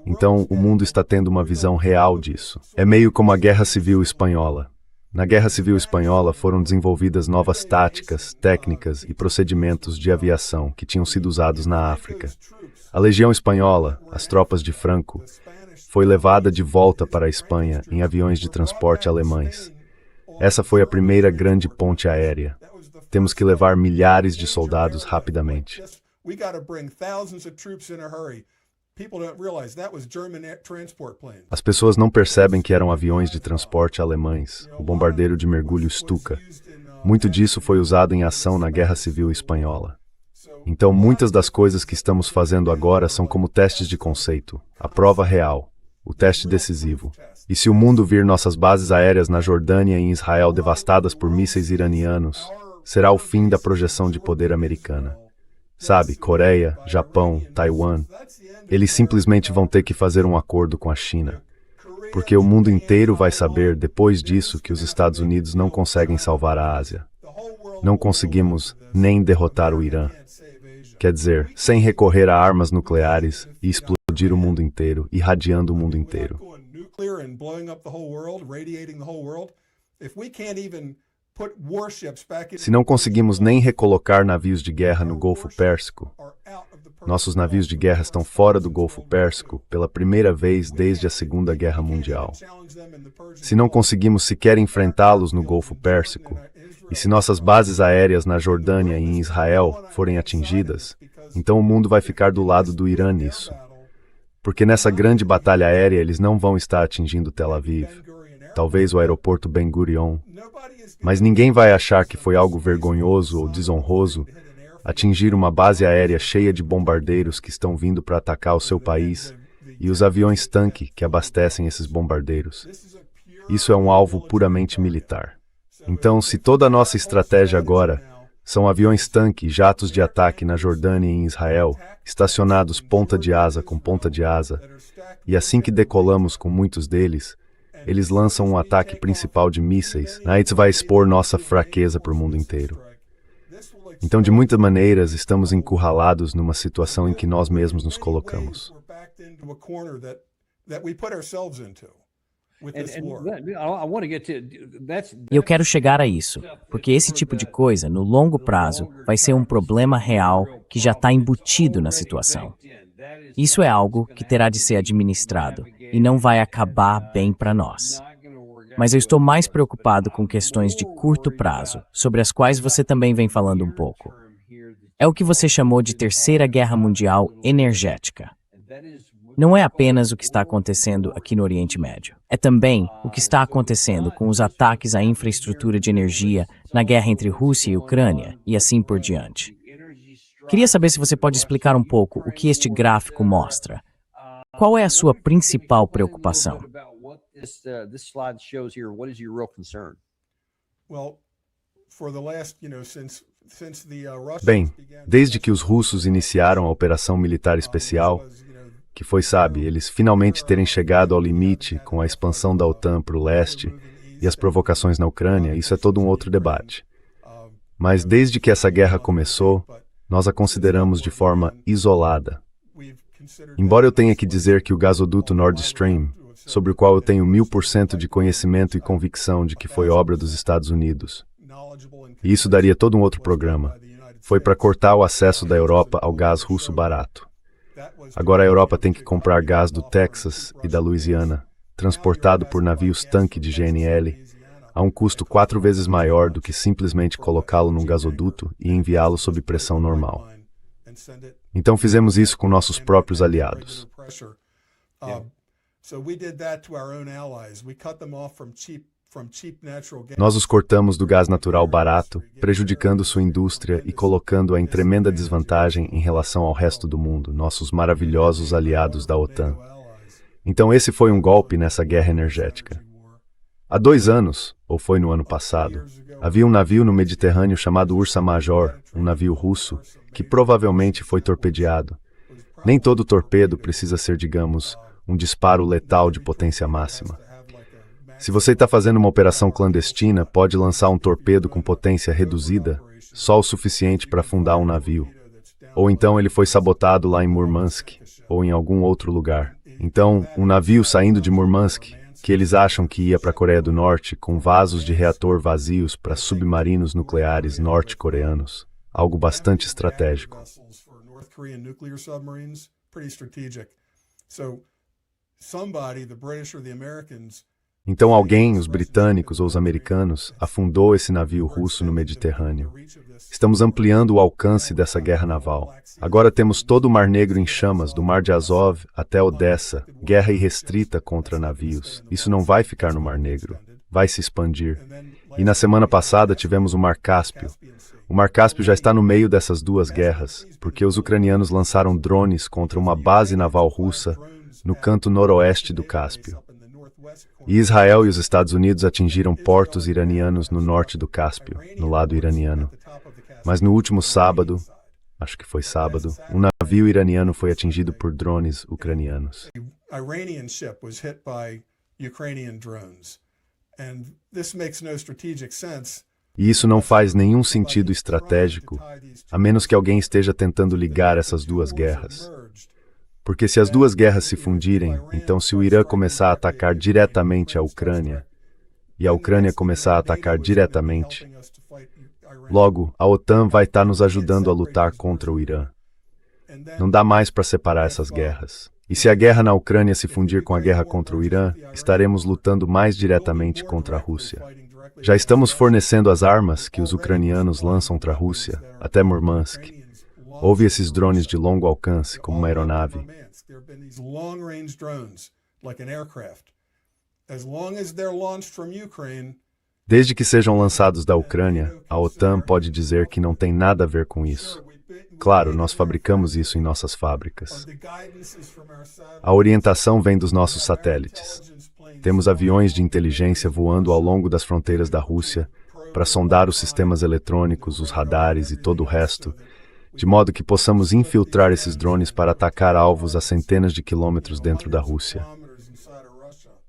Então, o mundo está tendo uma visão real disso. É meio como a Guerra Civil Espanhola. Na Guerra Civil Espanhola foram desenvolvidas novas táticas, técnicas e procedimentos de aviação que tinham sido usados na África. A Legião Espanhola, as tropas de Franco, foi levada de volta para a Espanha em aviões de transporte alemães. Essa foi a primeira grande ponte aérea. Temos que levar milhares de soldados rapidamente. As pessoas não percebem que eram aviões de transporte alemães, o bombardeiro de mergulho Stuka. Muito disso foi usado em ação na Guerra Civil Espanhola. Então, muitas das coisas que estamos fazendo agora são como testes de conceito, a prova real, o teste decisivo. E se o mundo vir nossas bases aéreas na Jordânia e em Israel devastadas por mísseis iranianos, será o fim da projeção de poder americana. Sabe, Coreia, Japão, Taiwan, eles simplesmente vão ter que fazer um acordo com a China. Porque o mundo inteiro vai saber, depois disso, que os Estados Unidos não conseguem salvar a Ásia. Não conseguimos nem derrotar o Irã. Quer dizer, sem recorrer a armas nucleares e explodir o mundo inteiro, irradiando o mundo inteiro. Se não conseguimos nem recolocar navios de guerra no Golfo Pérsico, nossos navios de guerra estão fora do Golfo Pérsico pela primeira vez desde a Segunda Guerra Mundial. Se não conseguimos sequer enfrentá-los no Golfo Pérsico, e se nossas bases aéreas na Jordânia e em Israel forem atingidas, então o mundo vai ficar do lado do Irã nisso. Porque nessa grande batalha aérea eles não vão estar atingindo Tel Aviv, talvez o aeroporto Ben Gurion, mas ninguém vai achar que foi algo vergonhoso ou desonroso atingir uma base aérea cheia de bombardeiros que estão vindo para atacar o seu país e os aviões-tanque que abastecem esses bombardeiros. Isso é um alvo puramente militar. Então, se toda a nossa estratégia agora são aviões-tanque e jatos de ataque na Jordânia e em Israel, estacionados ponta de asa com ponta de asa, e assim que decolamos com muitos deles, eles lançam um ataque principal de mísseis, aí isso vai expor nossa fraqueza para o mundo inteiro. Então, de muitas maneiras, estamos encurralados numa situação em que nós mesmos nos colocamos. E eu quero chegar a isso, porque esse tipo de coisa, no longo prazo, vai ser um problema real que já está embutido na situação. Isso é algo que terá de ser administrado e não vai acabar bem para nós. Mas eu estou mais preocupado com questões de curto prazo, sobre as quais você também vem falando um pouco. É o que você chamou de Terceira Guerra Mundial energética. Não é apenas o que está acontecendo aqui no Oriente Médio. É também o que está acontecendo com os ataques à infraestrutura de energia na guerra entre Rússia e Ucrânia e assim por diante. Queria saber se você pode explicar um pouco o que este gráfico mostra. Qual é a sua principal preocupação? Bem, desde que os russos iniciaram a operação militar especial, que foi, sabe, eles finalmente terem chegado ao limite com a expansão da OTAN para o leste e as provocações na Ucrânia, isso é todo um outro debate. Mas desde que essa guerra começou, nós a consideramos de forma isolada. Embora eu tenha que dizer que o gasoduto Nord Stream, sobre o qual eu tenho 1000% de conhecimento e convicção de que foi obra dos Estados Unidos, e isso daria todo um outro programa, foi para cortar o acesso da Europa ao gás russo barato. Agora a Europa tem que comprar gás do Texas e da Louisiana, transportado por navios-tanque de GNL, a um custo 4 vezes maior do que simplesmente colocá-lo num gasoduto e enviá-lo sob pressão normal. Então fizemos isso com nossos próprios aliados. Nós os cortamos do gás natural barato, prejudicando sua indústria e colocando-a em tremenda desvantagem em relação ao resto do mundo, nossos maravilhosos aliados da OTAN. Então esse foi um golpe nessa guerra energética. Há 2 anos, ou foi no ano passado, havia um navio no Mediterrâneo chamado Ursa Major, um navio russo, que provavelmente foi torpedeado. Nem todo torpedo precisa ser, digamos, um disparo letal de potência máxima. Se você está fazendo uma operação clandestina, pode lançar um torpedo com potência reduzida, só o suficiente para afundar um navio. Ou então ele foi sabotado lá em Murmansk, ou em algum outro lugar. Então, um navio saindo de Murmansk, que eles acham que ia para a Coreia do Norte com vasos de reator vazios para submarinos nucleares norte-coreanos, algo bastante estratégico. Então alguém, os britânicos ou os americanos, afundou esse navio russo no Mediterrâneo. Estamos ampliando o alcance dessa guerra naval. Agora temos todo o Mar Negro em chamas, do Mar de Azov até Odessa, guerra irrestrita contra navios. Isso não vai ficar no Mar Negro, vai se expandir. E na semana passada tivemos o Mar Cáspio. O Mar Cáspio já está no meio dessas duas guerras, porque os ucranianos lançaram drones contra uma base naval russa no canto noroeste do Cáspio. E Israel e os Estados Unidos atingiram portos iranianos no norte do Cáspio, no lado iraniano. Mas no último sábado, acho que foi sábado, um navio iraniano foi atingido por drones ucranianos. E isso não faz nenhum sentido estratégico, a menos que alguém esteja tentando ligar essas duas guerras. Porque se as duas guerras se fundirem, então se o Irã começar a atacar diretamente a Ucrânia, e a Ucrânia começar a atacar diretamente, logo, a OTAN vai estar nos ajudando a lutar contra o Irã. Não dá mais para separar essas guerras. E se a guerra na Ucrânia se fundir com a guerra contra o Irã, estaremos lutando mais diretamente contra a Rússia. Já estamos fornecendo as armas que os ucranianos lançam contra a Rússia, até Murmansk. Houve esses drones de longo alcance, como uma aeronave. Desde que sejam lançados da Ucrânia, a OTAN pode dizer que não tem nada a ver com isso. Claro, nós fabricamos isso em nossas fábricas. A orientação vem dos nossos satélites. Temos aviões de inteligência voando ao longo das fronteiras da Rússia para sondar os sistemas eletrônicos, os radares e todo o resto, de modo que possamos infiltrar esses drones para atacar alvos a centenas de quilômetros dentro da Rússia.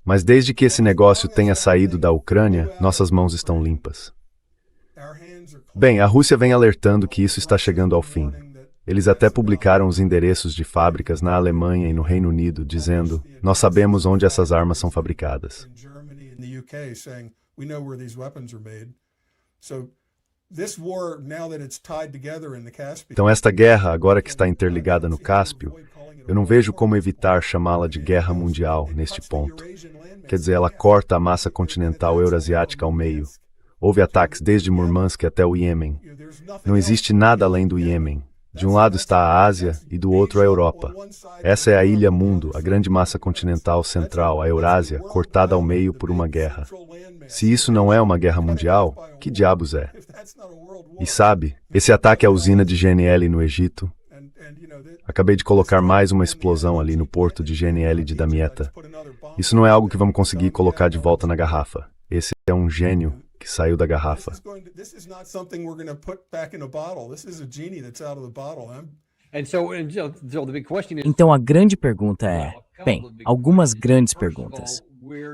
Mas desde que esse negócio tenha saído da Ucrânia, nossas mãos estão limpas. Bem, a Rússia vem alertando que isso está chegando ao fim. Eles até publicaram os endereços de fábricas na Alemanha e no Reino Unido, dizendo: nós sabemos onde essas armas são fabricadas. Então, esta guerra, agora que está interligada no Cáspio, eu não vejo como evitar chamá-la de guerra mundial neste ponto. Quer dizer, ela corta a massa continental eurasiática ao meio. Houve ataques desde Murmansk até o Iêmen. Não existe nada além do Iêmen. De um lado está a Ásia e do outro a Europa. Essa é a ilha mundo, a grande massa continental central, a Eurásia, cortada ao meio por uma guerra. Se isso não é uma guerra mundial, que diabos é? E sabe, esse ataque à usina de GNL no Egito, acabei de colocar mais uma explosão ali no porto de GNL de Damietta. Isso não é algo que vamos conseguir colocar de volta na garrafa. Esse é um gênio que saiu da garrafa. Então a grande pergunta é, algumas grandes perguntas.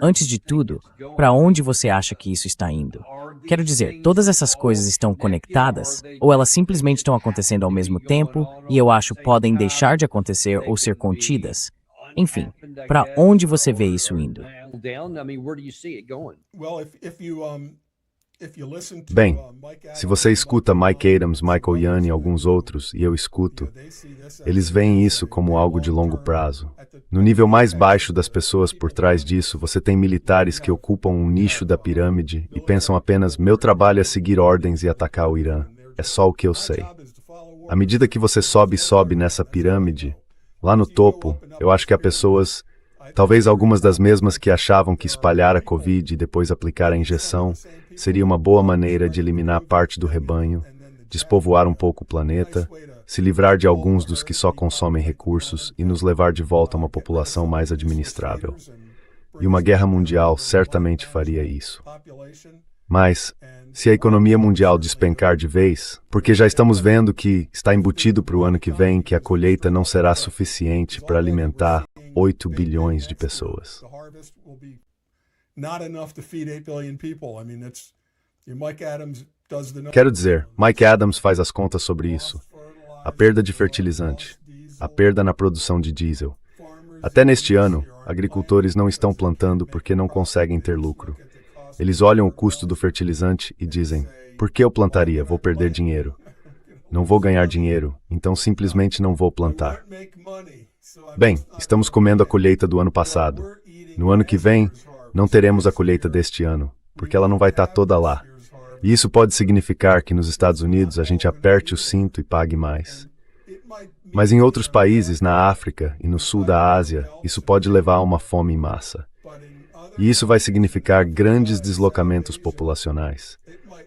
Antes de tudo, para onde você acha que isso está indo? Quero dizer, todas essas coisas estão conectadas, ou elas simplesmente estão acontecendo ao mesmo tempo e eu acho podem deixar de acontecer ou ser contidas? Enfim, para onde você vê isso indo? Bem, se você escuta Mike Adams, Michael Young e alguns outros, e eu escuto, eles veem isso como algo de longo prazo. No nível mais baixo das pessoas por trás disso, você tem militares que ocupam um nicho da pirâmide e pensam apenas: meu trabalho é seguir ordens e atacar o Irã. É só o que eu sei. À medida que você sobe nessa pirâmide, lá no topo, eu acho que há pessoas, talvez algumas das mesmas que achavam que espalhar a Covid e depois aplicar a injeção seria uma boa maneira de eliminar parte do rebanho, despovoar um pouco o planeta, se livrar de alguns dos que só consomem recursos e nos levar de volta a uma população mais administrável. E uma guerra mundial certamente faria isso. Mas, se a economia mundial despencar de vez, porque já estamos vendo que está embutido para o ano que vem que a colheita não será suficiente para alimentar 8 bilhões de pessoas. Quero dizer, Mike Adams faz as contas sobre isso. A perda de fertilizante, a perda na produção de diesel. Até neste ano, agricultores não estão plantando porque não conseguem ter lucro. Eles olham o custo do fertilizante e dizem: por que eu plantaria? Vou perder dinheiro. Não vou ganhar dinheiro, então simplesmente não vou plantar. Bem, estamos comendo a colheita do ano passado. No ano que vem, não teremos a colheita deste ano, porque ela não vai estar toda lá. E isso pode significar que nos Estados Unidos a gente aperte o cinto e pague mais. Mas em outros países, na África e no sul da Ásia, isso pode levar a uma fome em massa. E isso vai significar grandes deslocamentos populacionais.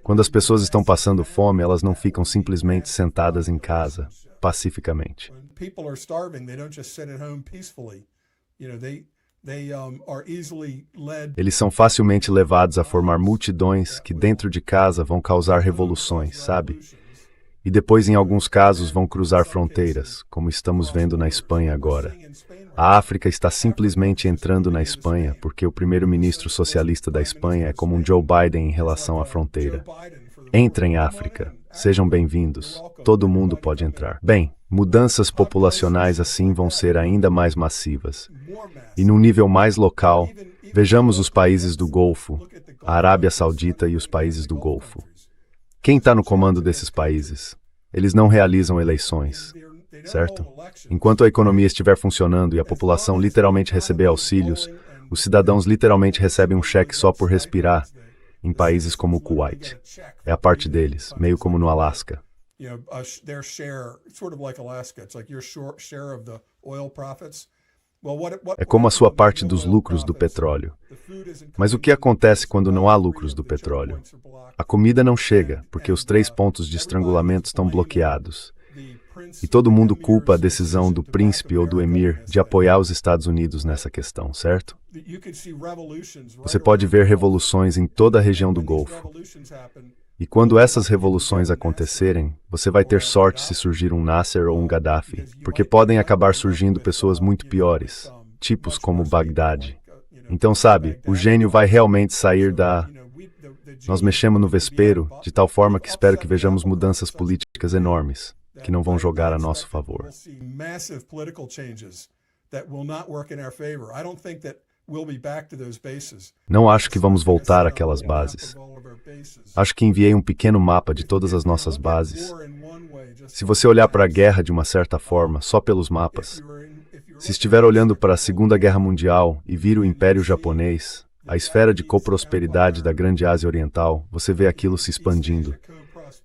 Quando as pessoas estão passando fome, elas não ficam simplesmente sentadas em casa, pacificamente. Eles são facilmente levados a formar multidões que dentro de casa vão causar revoluções, sabe? E depois, em alguns casos, vão cruzar fronteiras, como estamos vendo na Espanha agora. A África está simplesmente entrando na Espanha porque o primeiro-ministro socialista da Espanha é como um Joe Biden em relação à fronteira. Entrem, África. Sejam bem-vindos. Todo mundo pode entrar. Bem, mudanças populacionais assim vão ser ainda mais massivas. E num nível mais local, vejamos os países do Golfo, a Arábia Saudita e os países do Golfo. Quem está no comando desses países? Eles não realizam eleições, certo? Enquanto a economia estiver funcionando e a população literalmente receber auxílios, os cidadãos literalmente recebem um cheque só por respirar, em países como o Kuwait. É a parte deles, meio como no Alasca. É como a sua parte dos lucros do petróleo. Mas o que acontece quando não há lucros do petróleo? A comida não chega, porque os 3 pontos de estrangulamento estão bloqueados. E todo mundo culpa a decisão do príncipe ou do emir de apoiar os Estados Unidos nessa questão, certo? Você pode ver revoluções em toda a região do Golfo. E quando essas revoluções acontecerem, você vai ter sorte se surgir um Nasser ou um Gaddafi, porque podem acabar surgindo pessoas muito piores, tipos como Bagdade. Então, sabe, o gênio vai realmente sair da... Nós mexemos no vespeiro, de tal forma que espero que vejamos mudanças políticas enormes. que não vão jogar a nosso favor. Não acho que vamos voltar àquelas bases. Acho que enviei um pequeno mapa de todas as nossas bases. Se você olhar para a guerra de uma certa forma, só pelos mapas, se estiver olhando para a Segunda Guerra Mundial e vir o Império Japonês, a esfera de coprosperidade da Grande Ásia Oriental, você vê aquilo se expandindo.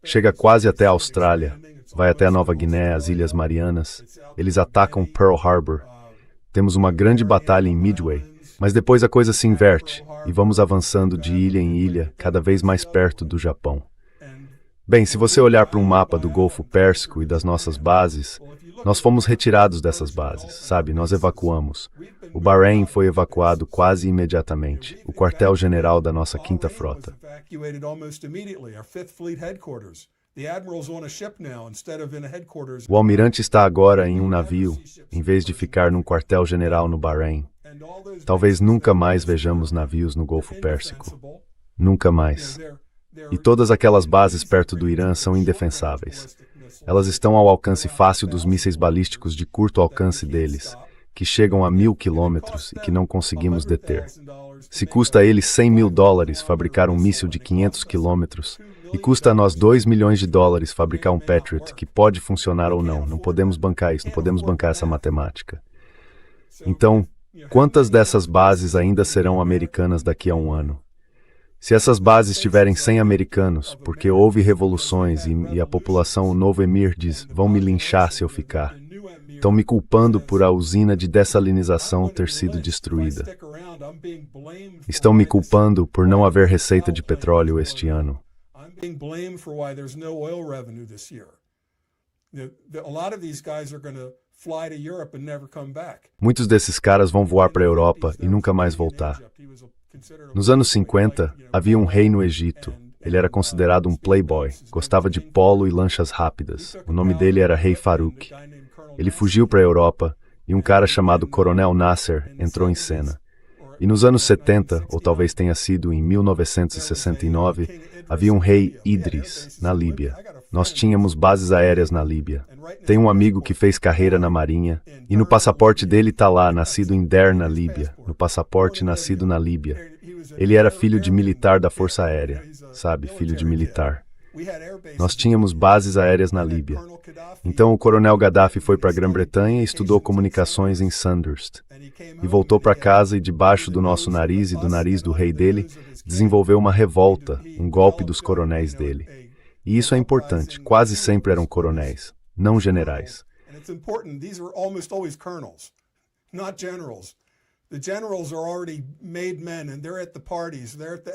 Chega quase até a Austrália, vai até a Nova Guiné, as Ilhas Marianas. Eles atacam Pearl Harbor. Temos uma grande batalha em Midway, mas depois a coisa se inverte e vamos avançando de ilha em ilha, cada vez mais perto do Japão. Bem, se você olhar para um mapa do Golfo Pérsico e das nossas bases, nós fomos retirados dessas bases, sabe? Nós evacuamos. O Bahrein foi evacuado quase imediatamente, o quartel-general da nossa 5ª Frota. O almirante está agora em um navio, em vez de ficar num quartel-general no Bahrein. Talvez nunca mais vejamos navios no Golfo Pérsico. Nunca mais. E todas aquelas bases perto do Irã são indefensáveis. Elas estão ao alcance fácil dos mísseis balísticos de curto alcance deles, que chegam a 1.000 quilômetros e que não conseguimos deter. Se custa a eles $100.000 fabricar um míssil de 500 quilômetros, e custa a nós $2 milhões fabricar um Patriot que pode funcionar ou não, não podemos bancar isso, não podemos bancar essa matemática. Então, quantas dessas bases ainda serão americanas daqui a um ano? Se essas bases tiverem 100 americanos, porque houve revoluções e a população, o novo emir diz, vão me linchar se eu ficar. Estão me culpando por a usina de dessalinização ter sido destruída. Estão me culpando por não haver receita de petróleo este ano. Muitos desses caras vão voar para a Europa e nunca mais voltar. Nos anos 50, havia um rei no Egito. Ele era considerado um playboy, gostava de polo e lanchas rápidas. O nome dele era Rei Farouk. Ele fugiu para a Europa e um cara chamado Coronel Nasser entrou em cena. E nos anos 70, ou talvez tenha sido em 1969, havia um rei Idris, na Líbia. Nós tínhamos bases aéreas na Líbia. Tem um amigo que fez carreira na Marinha, e no passaporte dele está lá, nascido em Derna, Líbia. No passaporte, nascido na Líbia. Ele era filho de militar da Força Aérea, sabe, filho de militar. Nós tínhamos bases aéreas na Líbia. Então o coronel Gaddafi foi para a Grã-Bretanha e estudou comunicações em Sandhurst. E voltou para casa e debaixo do nosso nariz e do nariz do rei dele, desenvolveu uma revolta, um golpe dos coronéis dele. E isso é importante, quase sempre eram coronéis, não generais.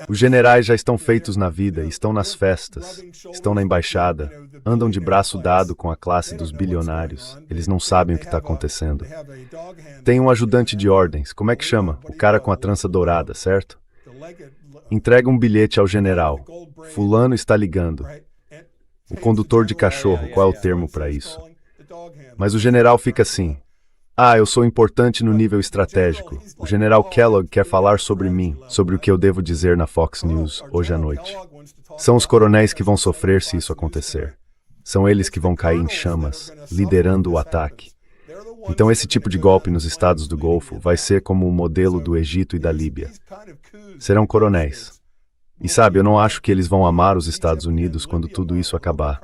Os generais já estão feitos na vida, estão nas festas, estão na embaixada, andam de braço dado com a classe dos bilionários. Eles não sabem o que está acontecendo. Tem um ajudante de ordens, como é que chama? O cara com a trança dourada, certo? Entrega um bilhete ao general. Fulano está ligando. O condutor de cachorro, qual é o termo para isso? Mas o general fica assim. Ah, eu sou importante no nível estratégico. O general Kellogg quer falar sobre mim, sobre o que eu devo dizer na Fox News hoje à noite. São os coronéis que vão sofrer se isso acontecer. São eles que vão cair em chamas, liderando o ataque. Então esse tipo de golpe nos estados do Golfo vai ser como o modelo do Egito e da Líbia. Serão coronéis. E sabe, eu não acho que eles vão amar os Estados Unidos quando tudo isso acabar.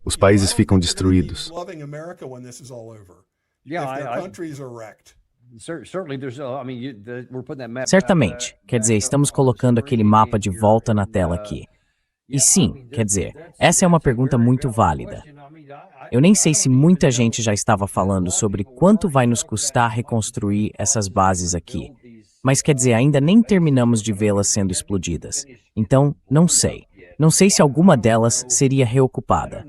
Os países ficam destruídos. Certamente. Quer dizer, estamos colocando aquele mapa de volta na tela aqui. E sim, quer dizer, essa é uma pergunta muito válida. Eu nem sei se muita gente já estava falando sobre quanto vai nos custar reconstruir essas bases aqui. Mas quer dizer, ainda nem terminamos de vê-las sendo explodidas. Então, não sei. Não sei se alguma delas seria reocupada.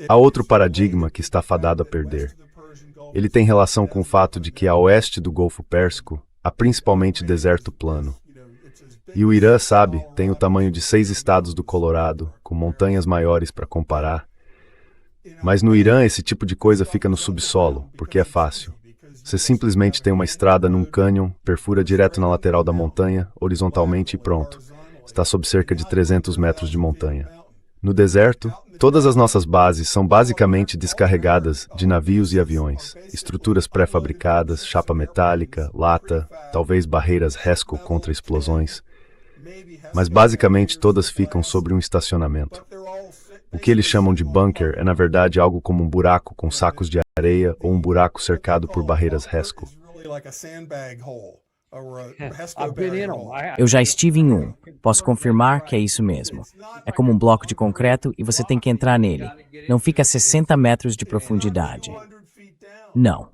Há outro paradigma que está fadado a perder. Ele tem relação com o fato de que a oeste do Golfo Pérsico há principalmente deserto plano. E o Irã, sabe, tem o tamanho de 6 estados do Colorado, com montanhas maiores para comparar. Mas no Irã esse tipo de coisa fica no subsolo, porque é fácil. Você simplesmente tem uma estrada num cânion, perfura direto na lateral da montanha, horizontalmente e pronto. Está sob cerca de 300 metros de montanha. No deserto, todas as nossas bases são basicamente descarregadas de navios e aviões, estruturas pré-fabricadas, chapa metálica, lata, talvez barreiras RESCO contra explosões, mas basicamente todas ficam sobre um estacionamento. O que eles chamam de bunker é na verdade algo como um buraco com sacos de areia ou um buraco cercado por barreiras RESCO. Eu já estive em um. Posso confirmar que é isso mesmo. É como um bloco de concreto e você tem que entrar nele. Não fica a 60 metros de profundidade. Não.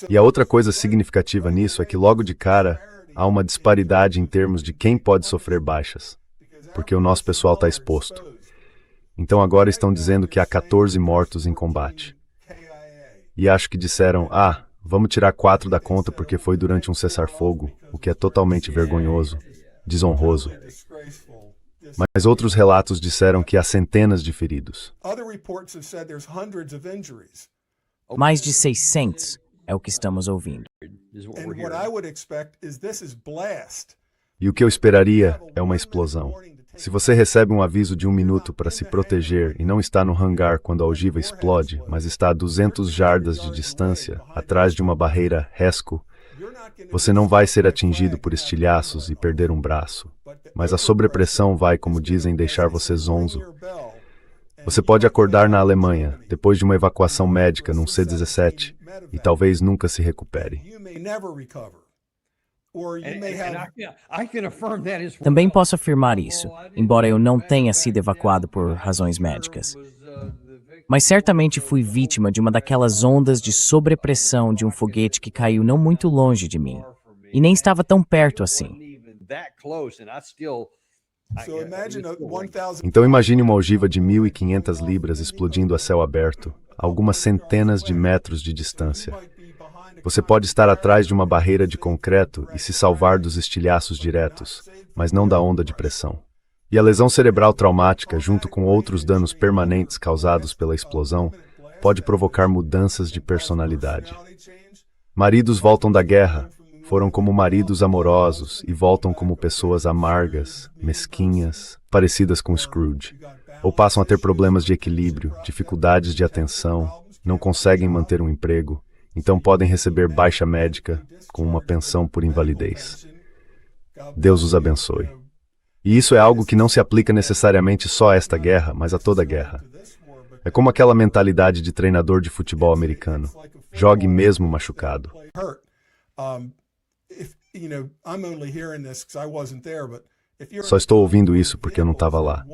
E a outra coisa significativa nisso é que logo de cara há uma disparidade em termos de quem pode sofrer baixas, porque o nosso pessoal está exposto. Então agora estão dizendo que há 14 mortos em combate. E acho que disseram, vamos tirar 4 da conta porque foi durante um cessar-fogo, o que é totalmente vergonhoso, desonroso. Mas outros relatos disseram que há centenas de feridos. Mais de 600 é o que estamos ouvindo. E o que eu esperaria é uma explosão. Se você recebe um aviso de 1 minuto para se proteger e não está no hangar quando a ogiva explode, mas está a 200 jardas de distância, atrás de uma barreira RESCO, você não vai ser atingido por estilhaços e perder um braço. Mas a sobrepressão vai, como dizem, deixar você zonzo. Você pode acordar na Alemanha, depois de uma evacuação médica num C-17, e talvez nunca se recupere. Também posso afirmar isso, embora eu não tenha sido evacuado por razões médicas. Mas certamente fui vítima de uma daquelas ondas de sobrepressão de um foguete que caiu não muito longe de mim. E nem estava tão perto assim. Então imagine uma ogiva de 1.500 libras explodindo a céu aberto, a algumas centenas de metros de distância. Você pode estar atrás de uma barreira de concreto e se salvar dos estilhaços diretos, mas não da onda de pressão. E a lesão cerebral traumática, junto com outros danos permanentes causados pela explosão, pode provocar mudanças de personalidade. Maridos voltam da guerra, foram como maridos amorosos e voltam como pessoas amargas, mesquinhas, parecidas com Scrooge. Ou passam a ter problemas de equilíbrio, dificuldades de atenção, não conseguem manter um emprego, então podem receber baixa médica com uma pensão por invalidez. Deus os abençoe. E isso é algo que não se aplica necessariamente só a esta guerra, mas a toda guerra. É como aquela mentalidade de treinador de futebol americano. Jogue mesmo machucado. Só estou ouvindo isso porque eu não estava lá.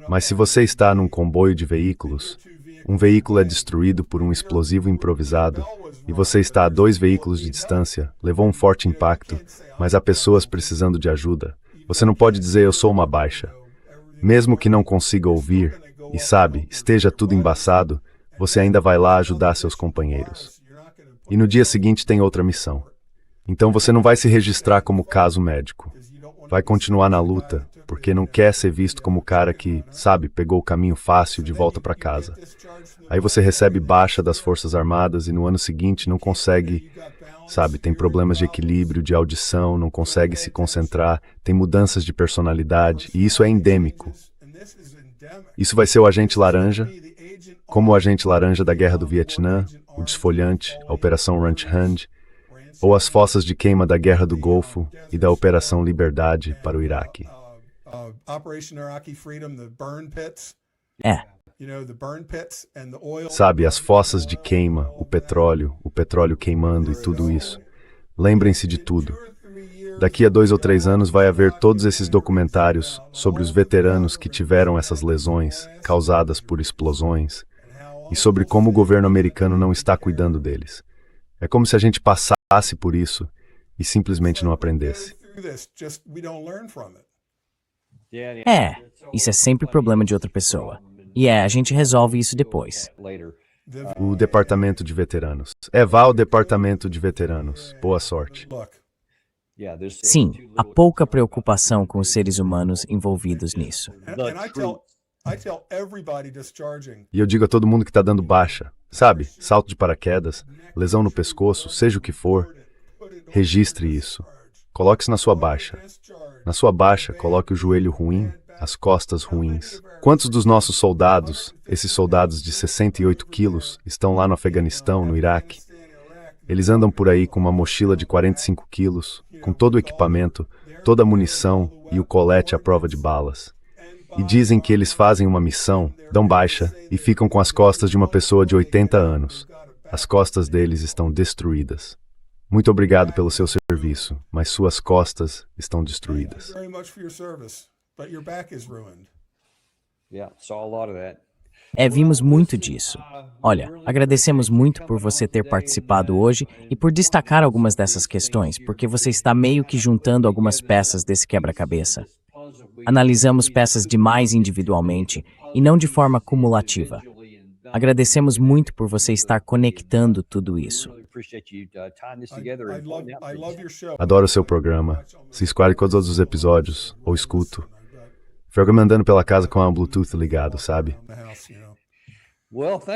Mas se você está num comboio de veículos, um veículo é destruído por um explosivo improvisado e você está a 2 veículos de distância, levou um forte impacto, mas há pessoas precisando de ajuda. Você não pode dizer eu sou uma baixa. Mesmo que não consiga ouvir e esteja tudo embaçado, você ainda vai lá ajudar seus companheiros. E no dia seguinte tem outra missão. Então você não vai se registrar como caso médico. Vai continuar na luta, porque não quer ser visto como o cara que, pegou o caminho fácil de volta para casa. Aí você recebe baixa das Forças Armadas e no ano seguinte não consegue, tem problemas de equilíbrio, de audição, não consegue se concentrar, tem mudanças de personalidade, e isso é endêmico. Isso vai ser o agente laranja, como o agente laranja da Guerra do Vietnã, o desfolhante, a Operação Ranch Hand, ou as fossas de queima da Guerra do Golfo e da Operação Liberdade para o Iraque. As fossas de queima, o petróleo queimando e tudo isso. Lembrem-se de tudo. Daqui a 2 ou 3 anos vai haver todos esses documentários sobre os veteranos que tiveram essas lesões causadas por explosões e sobre como o governo americano não está cuidando deles. É como se a gente passasse por isso e simplesmente não aprendesse. Isso é sempre problema de outra pessoa. E a gente resolve isso depois. O departamento de veteranos. Vá ao departamento de veteranos. Boa sorte. Sim, há pouca preocupação com os seres humanos envolvidos nisso. E eu digo a todo mundo que está dando baixa, salto de paraquedas, lesão no pescoço, seja o que for, registre isso. Coloque-se na sua baixa. Na sua baixa, coloque o joelho ruim, as costas ruins. Quantos dos nossos soldados, esses soldados de 68 quilos, estão lá no Afeganistão, no Iraque? Eles andam por aí com uma mochila de 45 quilos, com todo o equipamento, toda a munição e o colete à prova de balas. E dizem que eles fazem uma missão, dão baixa e ficam com as costas de uma pessoa de 80 anos. As costas deles estão destruídas. Muito obrigado pelo seu serviço, mas suas costas estão destruídas. Vimos muito disso. Olha, agradecemos muito por você ter participado hoje e por destacar algumas dessas questões, porque você está meio que juntando algumas peças desse quebra-cabeça. Analisamos peças demais individualmente e não de forma cumulativa. Agradecemos muito por você estar conectando tudo isso. Adoro o seu programa. Se escolhe todos os episódios, ou escuto. Foi andando pela casa com a Bluetooth ligado, sabe?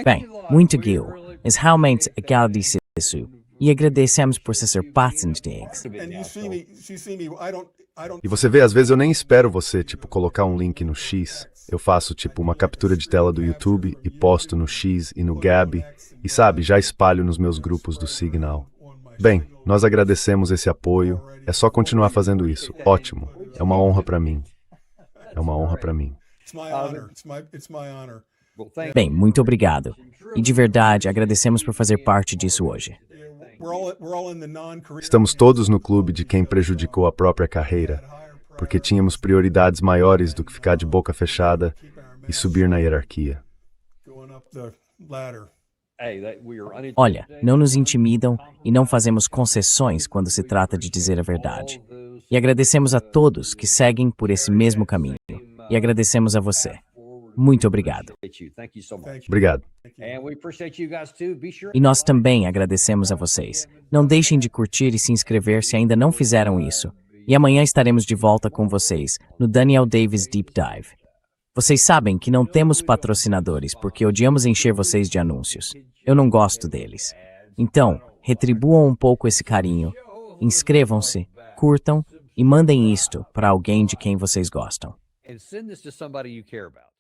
Bem, muito Gil. Mas realmente agradecemos isso. E agradecemos por ser paciente. E você vê, às vezes eu nem espero você, colocar um link no X. Eu faço, uma captura de tela do YouTube e posto no X e no Gab. E sabe, já espalho nos meus grupos do Signal. Bem, nós agradecemos esse apoio. É só continuar fazendo isso. Ótimo. É uma honra para mim. É uma honra para mim. Bem, muito obrigado. E de verdade, agradecemos por fazer parte disso hoje. Estamos todos no clube de quem prejudicou a própria carreira, porque tínhamos prioridades maiores do que ficar de boca fechada e subir na hierarquia. Olha, não nos intimidam e não fazemos concessões quando se trata de dizer a verdade. E agradecemos a todos que seguem por esse mesmo caminho. E agradecemos a você. Muito obrigado. Obrigado. E nós também agradecemos a vocês. Não deixem de curtir e se inscrever se ainda não fizeram isso. E amanhã estaremos de volta com vocês no Daniel Davis Deep Dive. Vocês sabem que não temos patrocinadores porque odiamos encher vocês de anúncios. Eu não gosto deles. Então, retribuam um pouco esse carinho. Inscrevam-se, curtam e mandem isto para alguém de quem vocês gostam. And send this to somebody you care about.